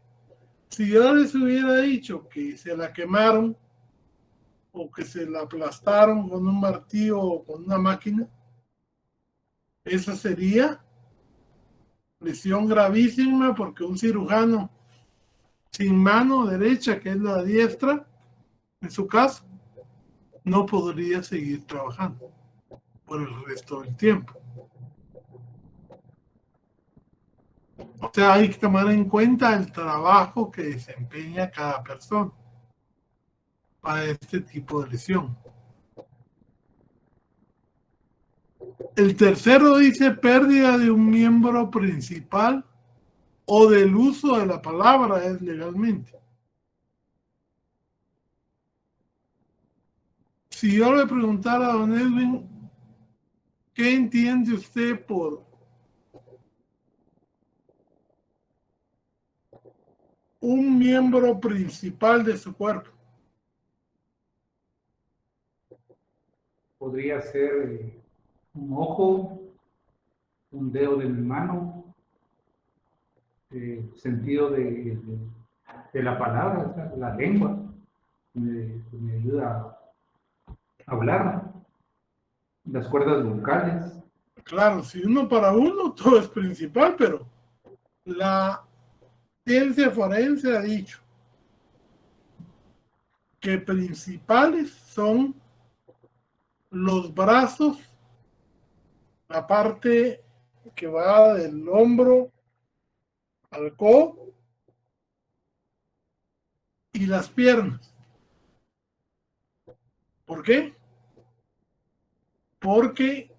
Si yo les hubiera dicho que se la quemaron o que se la aplastaron con un martillo o con una máquina, esa sería lesión gravísima porque un cirujano sin mano derecha, que es la diestra, en su caso, no podría seguir trabajando por el resto del tiempo. O sea, hay que tomar en cuenta el trabajo que desempeña cada persona para este tipo de lesión. El tercero dice pérdida de un miembro principal o del uso de la palabra es legalmente. Si yo le preguntara a don Edwin, ¿qué entiende usted por un miembro principal de su cuerpo? Podría ser un ojo, un dedo de mi mano, sentido de la palabra, o sea, la lengua, me ayuda a hablar, las cuerdas vocales. Claro, si uno para uno, todo es principal, pero la ciencia forense ha dicho que principales son los brazos, la parte que va del hombro al codo y las piernas. ¿Por qué? Porque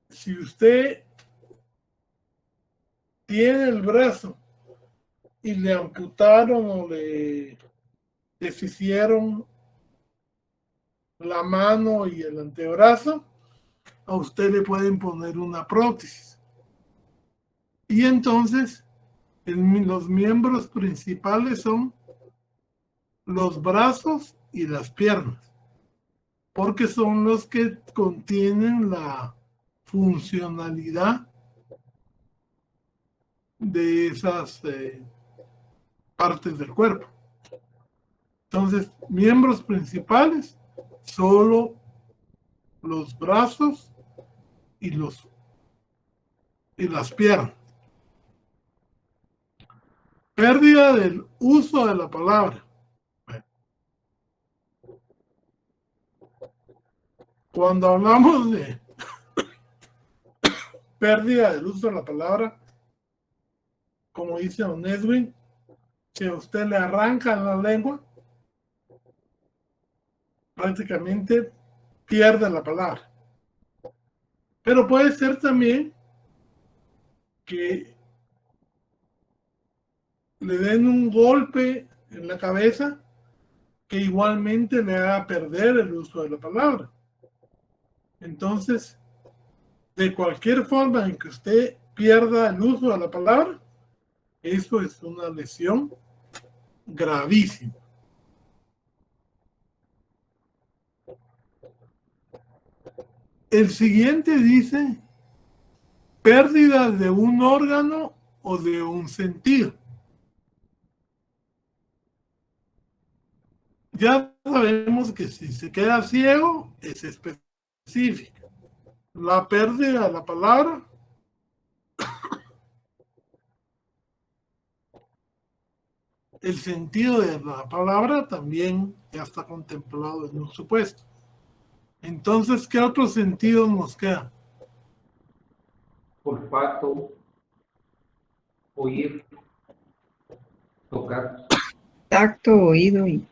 si usted tiene el brazo y le amputaron o le deshicieron la mano y el antebrazo, a usted le pueden poner una prótesis. Y entonces los miembros principales son los brazos y las piernas, porque son los que contienen la funcionalidad de esas partes del cuerpo. Entonces, miembros principales, solo los brazos y las piernas. Pérdida del uso de la palabra. Cuando hablamos de pérdida del uso de la palabra, como dice don Edwin, si a usted le arrancan la lengua, prácticamente pierde la palabra. Pero puede ser también que le den un golpe en la cabeza que igualmente le haga perder el uso de la palabra. Entonces, de cualquier forma en que usted pierda el uso de la palabra, eso es una lesión gravísima. El siguiente dice pérdida de un órgano o de un sentido. Ya sabemos que si se queda ciego es específica. La pérdida de la palabra el sentido de la palabra también ya está contemplado en un supuesto. Entonces, ¿qué otro sentido nos queda? Olfato, oír, tocar. Tacto, oído y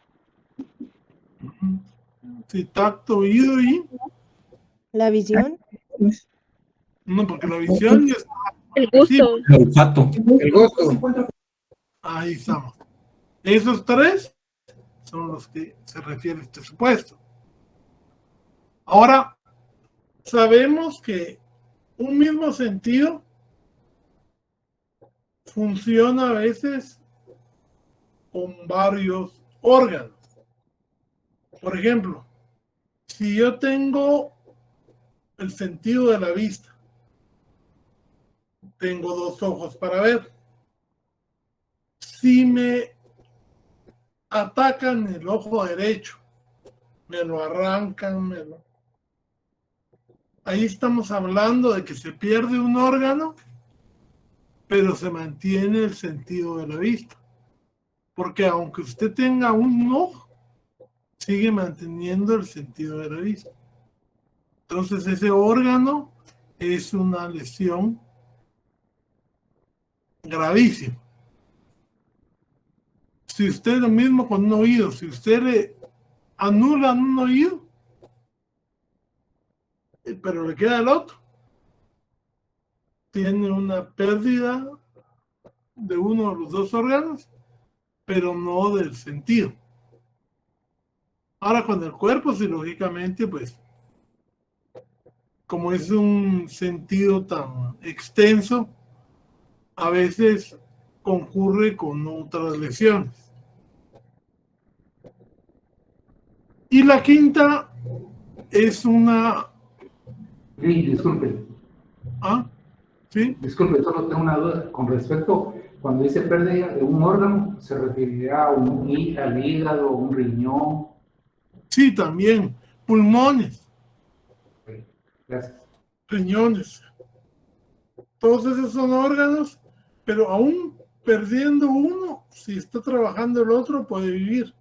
Sí, tacto, oído y... La visión. No, porque la visión ya está... El gusto. El olfato. El gusto. Ahí estamos. Esos tres son los que se refiere este supuesto. Ahora, sabemos que un mismo sentido funciona a veces con varios órganos. Por ejemplo, si yo tengo el sentido de la vista, tengo 2 ojos para ver. Si me atacan el ojo derecho, me lo arrancan, ahí estamos hablando de que se pierde un órgano, pero se mantiene el sentido de la vista. Porque aunque usted tenga un ojo, sigue manteniendo el sentido de la vista. Entonces ese órgano es una lesión gravísima. Si usted lo mismo con un oído, si usted le anula un oído, pero le queda el otro, tiene una pérdida de uno de los 2 órganos, pero no del sentido. Ahora con el cuerpo, sí, lógicamente, pues, como es un sentido tan extenso, a veces concurre con otras lesiones. Y la quinta es una... Sí, disculpe. ¿Ah? ¿Sí? Disculpe, solo tengo una duda con respecto, cuando dice pérdida de un órgano, ¿se referirá al hígado, un riñón? Sí, también. Pulmones, Gracias. riñones. Todos esos son órganos, pero aún perdiendo uno, si está trabajando el otro, puede vivir.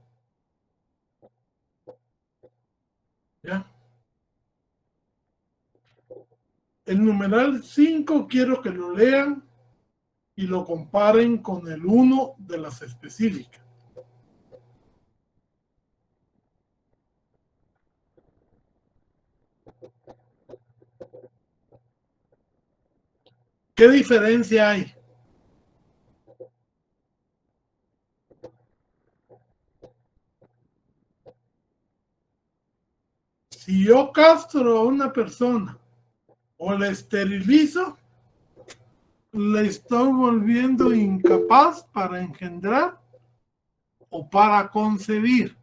¿Ya? El numeral 5 quiero que lo lean y lo comparen con el 1 de las específicas. ¿Qué diferencia hay? Si yo castro a una persona o la esterilizo, le estoy volviendo incapaz para engendrar o para concebir.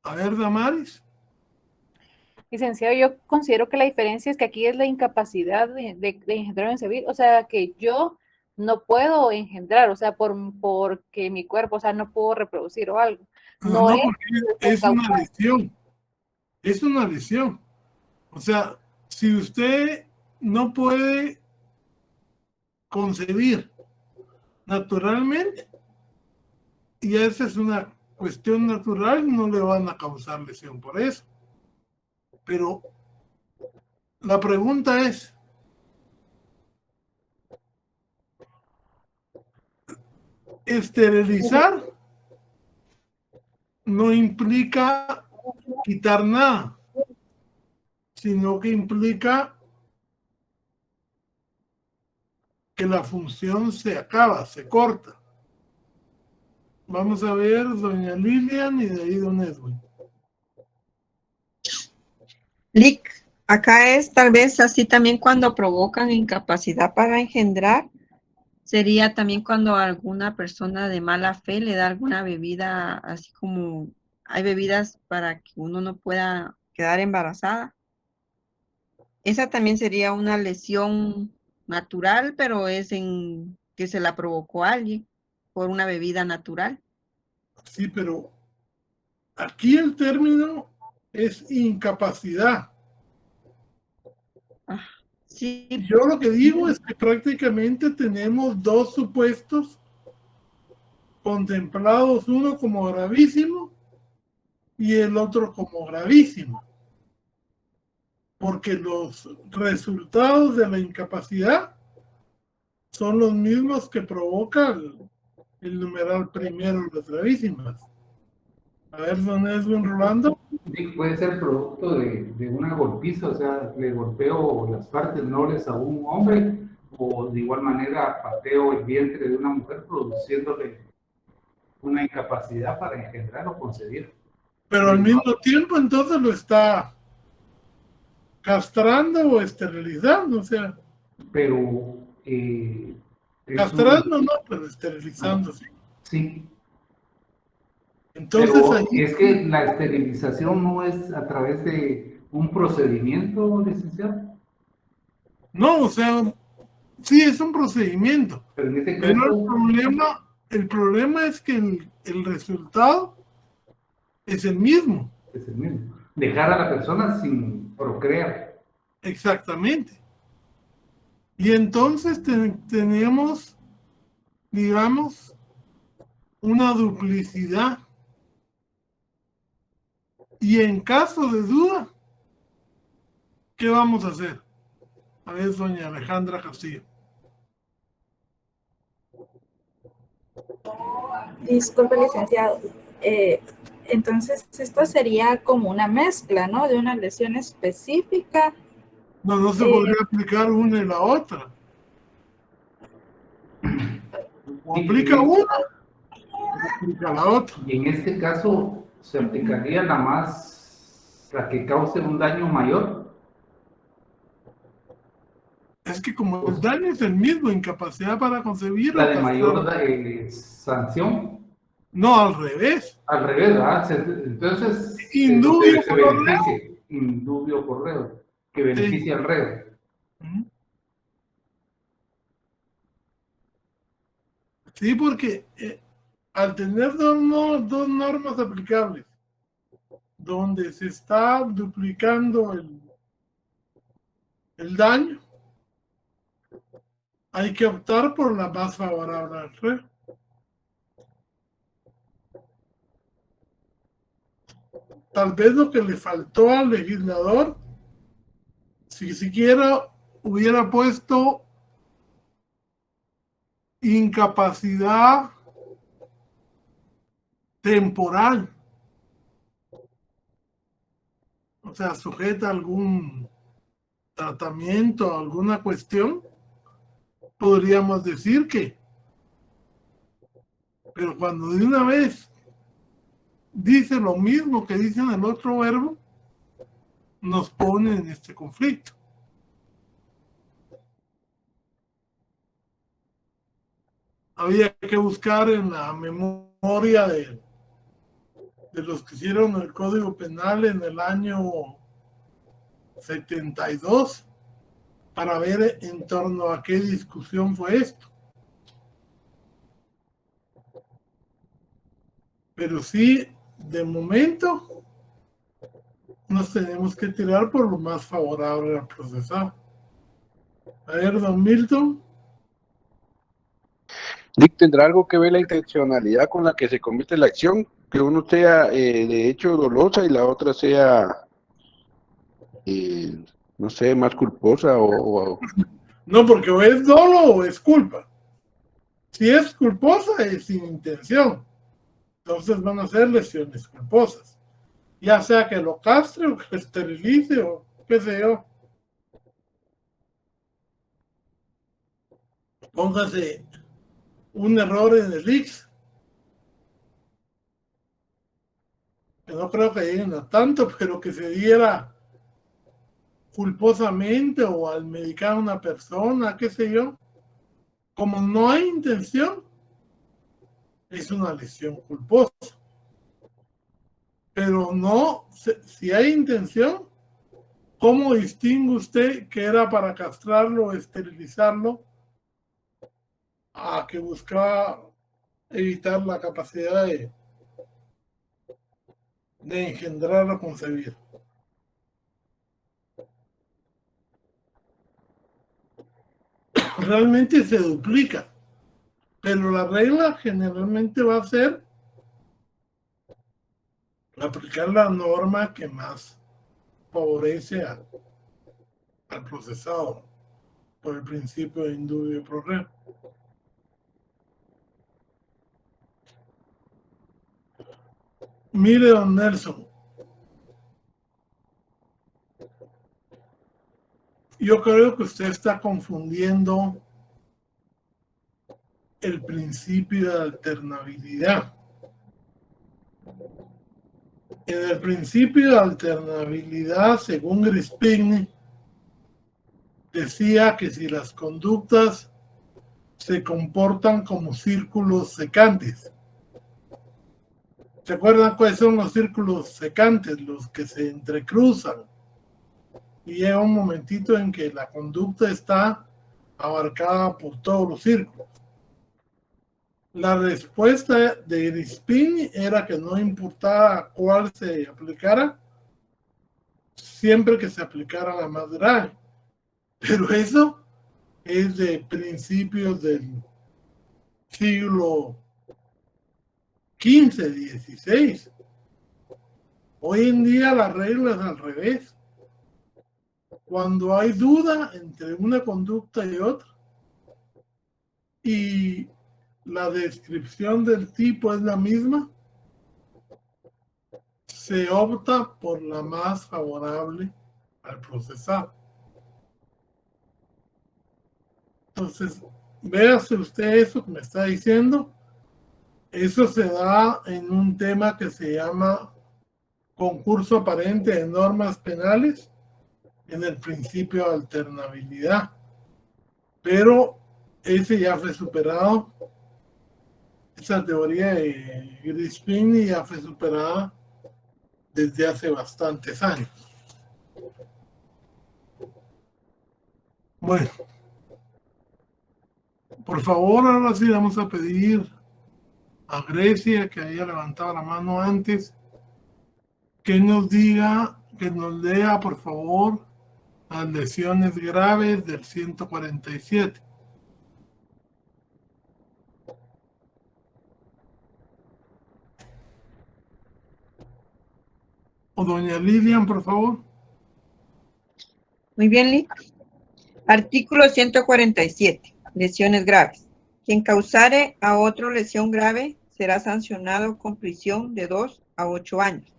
A ver, Damaris. Licenciado, yo considero que la diferencia es que aquí es la incapacidad de engendrar o concebir, o sea, que yo no puedo engendrar, o sea, porque mi cuerpo, o sea, no puedo reproducir o algo. No, porque es una lesión. Es una lesión. O sea, si usted no puede concebir naturalmente, y esa es una cuestión natural, no le van a causar lesión por eso. Pero la pregunta es, esterilizar no implica quitar nada, sino que implica que la función se acaba, se corta. Vamos a ver, doña Lilian y de ahí don Edwin. Lic, acá es tal vez así también cuando provocan incapacidad para engendrar. Sería también cuando alguna persona de mala fe le da alguna bebida, así como hay bebidas para que uno no pueda quedar embarazada. Esa también sería una lesión natural, pero es en que se la provocó alguien por una bebida natural. Sí, pero aquí el término es incapacidad. Ah, sí, Yo lo que digo es que prácticamente tenemos dos supuestos contemplados, uno como gravísimo y el otro como gravísimo, porque los resultados de la incapacidad son los mismos que provoca el numeral primero de las gravísimas. A ver, don Edwin Rolando. Sí, puede ser producto de una golpiza, o sea, le golpeo las partes nobles a un hombre, o de igual manera pateo el vientre de una mujer, produciéndole una incapacidad para engendrar o concebir. Pero al mismo tiempo entonces lo está castrando o esterilizando, o sea, Pero castrando no, pero esterilizando, sí. sí, Entonces pero ahí, es que la esterilización no es a través de un procedimiento, licenciado. no, o sea, sí es un procedimiento, Pero en este pero caso el problema es que el resultado es el mismo, es el mismo. Dejar a la persona sin procrear. exactamente. Y entonces tenemos, digamos, una duplicidad. Y en caso de duda, ¿qué vamos a hacer? A ver, doña Alejandra Castillo. Disculpe, licenciado. Entonces, esto sería como una mezcla, ¿no? De una lesión específica. No se podría aplicar una y la otra. O aplica una, o aplica la otra. Y en este caso se aplicaría la que cause un daño mayor. Es que como el daño es el mismo, incapacidad para concebir La o de castrar. mayor sanción. No, al revés. Al revés, ¿verdad? Entonces, Indubio se pro reo. beneficie, indubio por reo, que beneficie al reo. Sí, porque al tener dos normas aplicables, donde se está duplicando el daño, hay que optar por la más favorable al reo. Tal vez lo que le faltó al legislador, si siquiera hubiera puesto incapacidad temporal, o sea, sujeta a algún tratamiento, alguna cuestión, podríamos decir que, pero cuando de una vez dice lo mismo que dice en el otro verbo, nos pone en este conflicto. Había que buscar en la memoria de los que hicieron el Código Penal en el año 72 para ver en torno a qué discusión fue esto. Pero sí, de momento, nos tenemos que tirar por lo más favorable al procesado. A ver, don Milton. Dick, ¿tendrá algo que ver la intencionalidad con la que se comete la acción? Que uno sea de hecho dolosa y la otra sea, no sé, más culposa o... No, porque o es dolo o es culpa. Si es culposa, es sin intención. Entonces van a ser lesiones culposas. Ya sea que lo castre o que lo esterilice o qué sé yo. Póngase un error en el X que no creo que lleguen a tanto, pero que se diera culposamente o al medicar a una persona, qué sé yo, como no hay intención, es una lesión culposa. Pero no, si hay intención, ¿cómo distingue usted que era para castrarlo o esterilizarlo a que buscaba evitar la capacidad de engendrar o concebir? Realmente se duplica, pero la regla generalmente va a ser aplicar la norma que más favorece al procesado por el principio de indubio pro reo. Mire, don Nelson, yo creo que usted está confundiendo el principio de alternabilidad. En el principio de alternabilidad, según Grispini, decía que si las conductas se comportan como círculos secantes. ¿Se acuerdan cuáles son los círculos secantes? Los que se entrecruzan. Y llega un momentito en que la conducta está abarcada por todos los círculos. La respuesta de Grispini era que no importaba cuál se aplicara, siempre que se aplicara la más grave. Pero eso es de principios del siglo XV, XVI. Hoy en día la regla es al revés. Cuando hay duda entre una conducta y otra, y la descripción del tipo es la misma, se opta por la más favorable al procesado. Entonces, véase usted eso que me está diciendo. Eso se da en un tema que se llama concurso aparente de normas penales en el principio de alternabilidad. Pero ese ya fue superado. Esa teoría de Grispini ya fue superada desde hace bastantes años. Bueno, por favor, ahora sí vamos a pedir a Grecia, que haya levantado la mano antes, que nos diga, que nos lea, por favor, las lesiones graves del 147. O doña Lilian, por favor. Muy bien, Lee. Artículo 147. Lesiones graves. Quien causare a otro lesión grave será sancionado con prisión de 2 a 8 años.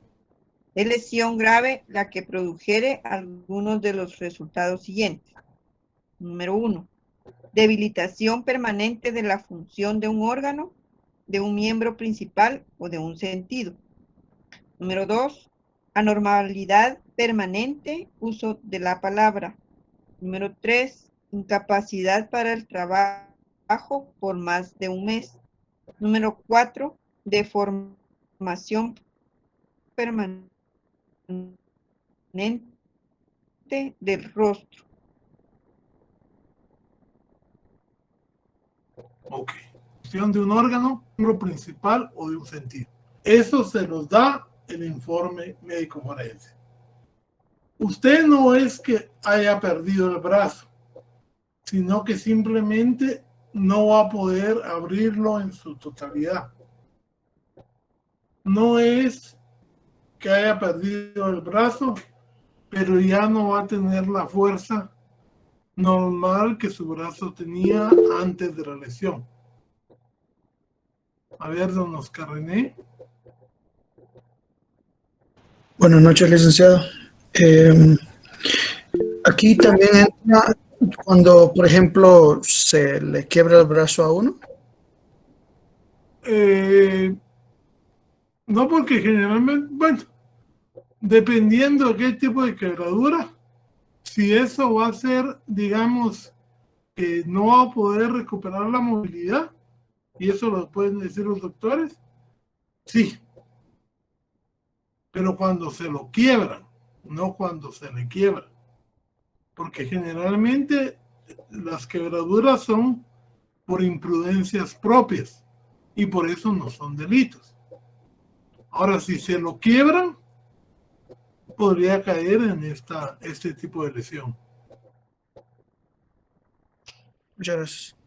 Es lesión grave la que produjere algunos de los resultados siguientes. Número 1. Debilitación permanente de la función de un órgano, de un miembro principal o de un sentido. Número 2. Anormalidad permanente, uso de la palabra. Número 3. Incapacidad para el trabajo por más de un mes. Número 4. Deformación permanente del rostro. Ok. Función de un órgano, miembro principal o de un sentido. Eso se los da el informe médico forense. Usted no es que haya perdido el brazo, sino que simplemente no va a poder abrirlo en su totalidad. No es que haya perdido el brazo, pero ya no va a tener la fuerza normal que su brazo tenía antes de la lesión. A ver, don Oscar René. Buenas noches, licenciado. Aquí también entra cuando, por ejemplo, se le quiebra el brazo a uno. No, porque generalmente, bueno, dependiendo de qué tipo de quebradura, si eso va a ser, digamos, que no va a poder recuperar la movilidad, y eso lo pueden decir los doctores, sí. Pero cuando se lo quiebran, no cuando se le quiebra. Porque generalmente las quebraduras son por imprudencias propias y por eso no son delitos. Ahora, si se lo quiebran, podría caer en este tipo de lesión. Muchas gracias.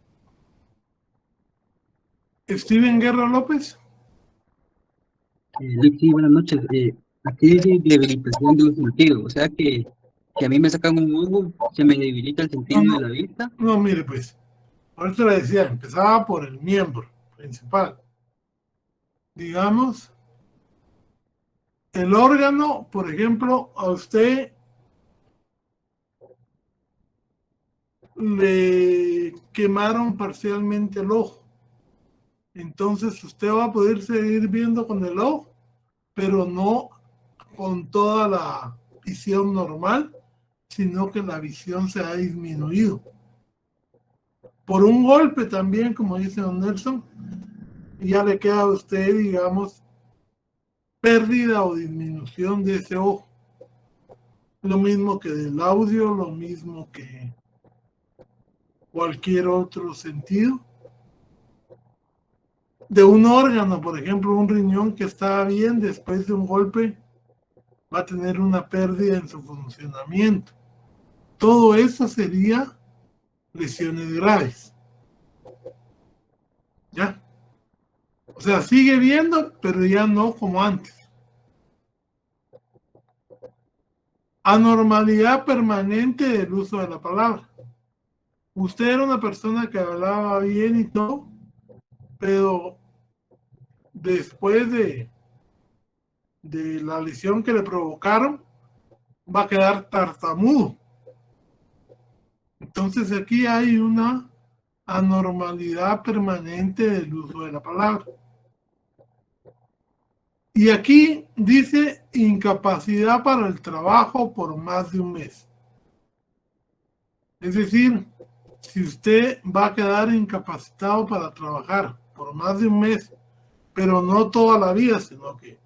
Steven Guerra López. Sí, buenas noches. Aquí dice debilitación de un sentido, o sea que si a mí me sacan un ojo, se me debilita el sentido de la vista. No, mire pues, ahorita le decía, empezaba por el miembro principal. Digamos, el órgano, por ejemplo, a usted le quemaron parcialmente el ojo. Entonces usted va a poder seguir viendo con el ojo, pero no con toda la visión normal, sino que la visión se ha disminuido. Por un golpe también, como dice don Nelson, ya le queda a usted, digamos, pérdida o disminución de ese ojo. Lo mismo que del audio, lo mismo que cualquier otro sentido. De un órgano, por ejemplo, un riñón que está bien, después de un golpe va a tener una pérdida en su funcionamiento. Todo eso sería lesiones graves. ¿Ya? O sea, sigue viendo, pero ya no como antes. Anormalidad permanente del uso de la palabra. Usted era una persona que hablaba bien y todo, pero después de la lesión que le provocaron, va a quedar tartamudo. Entonces aquí hay una anormalidad permanente del uso de la palabra. Y aquí dice incapacidad para el trabajo por más de un mes. Es decir, si usted va a quedar incapacitado para trabajar por más de un mes, pero no toda la vida, sino que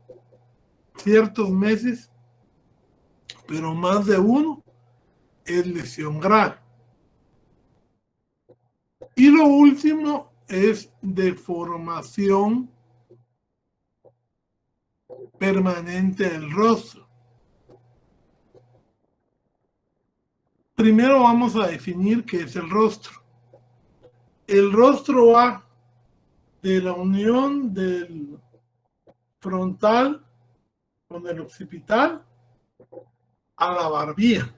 ciertos meses, pero más de uno, es lesión grave. Y lo último es deformación permanente del rostro. Primero vamos a definir qué es el rostro. El rostro va de la unión del frontal con el occipital a la barbilla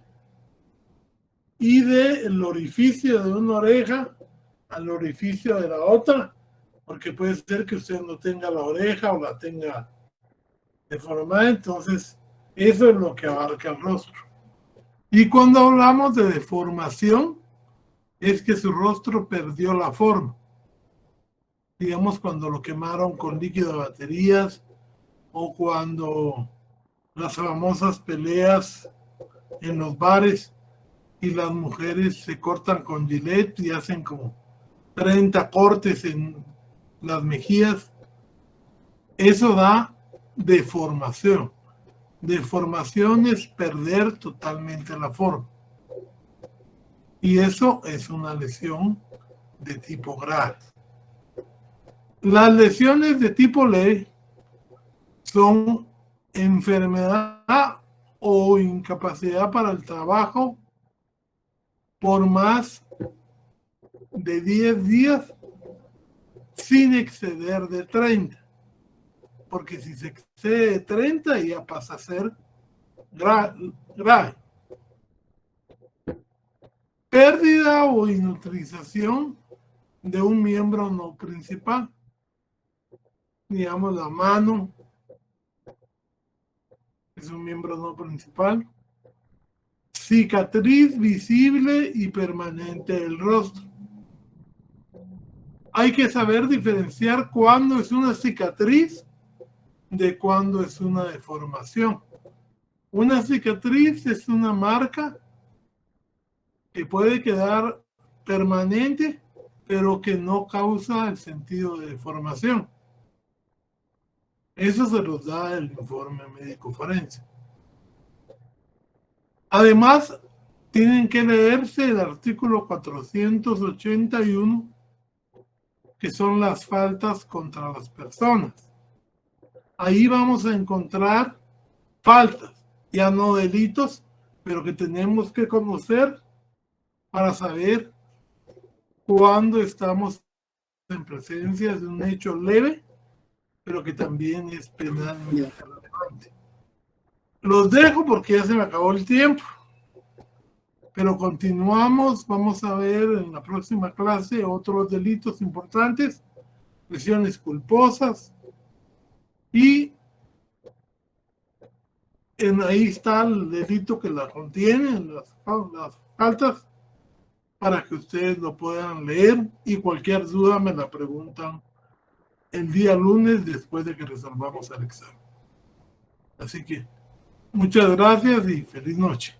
y del orificio de una oreja al orificio de la otra, porque puede ser que usted no tenga la oreja o la tenga deformada, entonces eso es lo que abarca el rostro. Y cuando hablamos de deformación, es que su rostro perdió la forma. Digamos, cuando lo quemaron con líquido de baterías o cuando las famosas peleas en los bares y las mujeres se cortan con Gillette y hacen como 30 cortes en las mejillas. Eso da deformación. Deformación es perder totalmente la forma. Y eso es una lesión de tipo grave. Las lesiones de tipo leve son enfermedad o incapacidad para el trabajo por más de 10 días sin exceder de 30. Porque si se excede de 30 ya pasa a ser grave. Pérdida o inutilización de un miembro no principal. Digamos, la mano es un miembro no principal. Cicatriz visible y permanente del rostro. Hay que saber diferenciar cuándo es una cicatriz de cuando es una deformación. Una cicatriz es una marca que puede quedar permanente, pero que no causa el sentido de deformación. Eso se los da el informe médico forense. Además, tienen que leerse el artículo 481, que son las faltas contra las personas. Ahí vamos a encontrar faltas, ya no delitos, pero que tenemos que conocer para saber cuándo estamos en presencia de un hecho leve, pero que también es penalmente relevante. Los dejo porque ya se me acabó el tiempo, pero continuamos. Vamos a ver en la próxima clase otros delitos importantes, lesiones culposas, y ahí está el delito que la contiene, las faltas, para que ustedes lo puedan leer, y cualquier duda me la preguntan el día lunes después de que resolvamos el examen. Así que muchas gracias y feliz noche.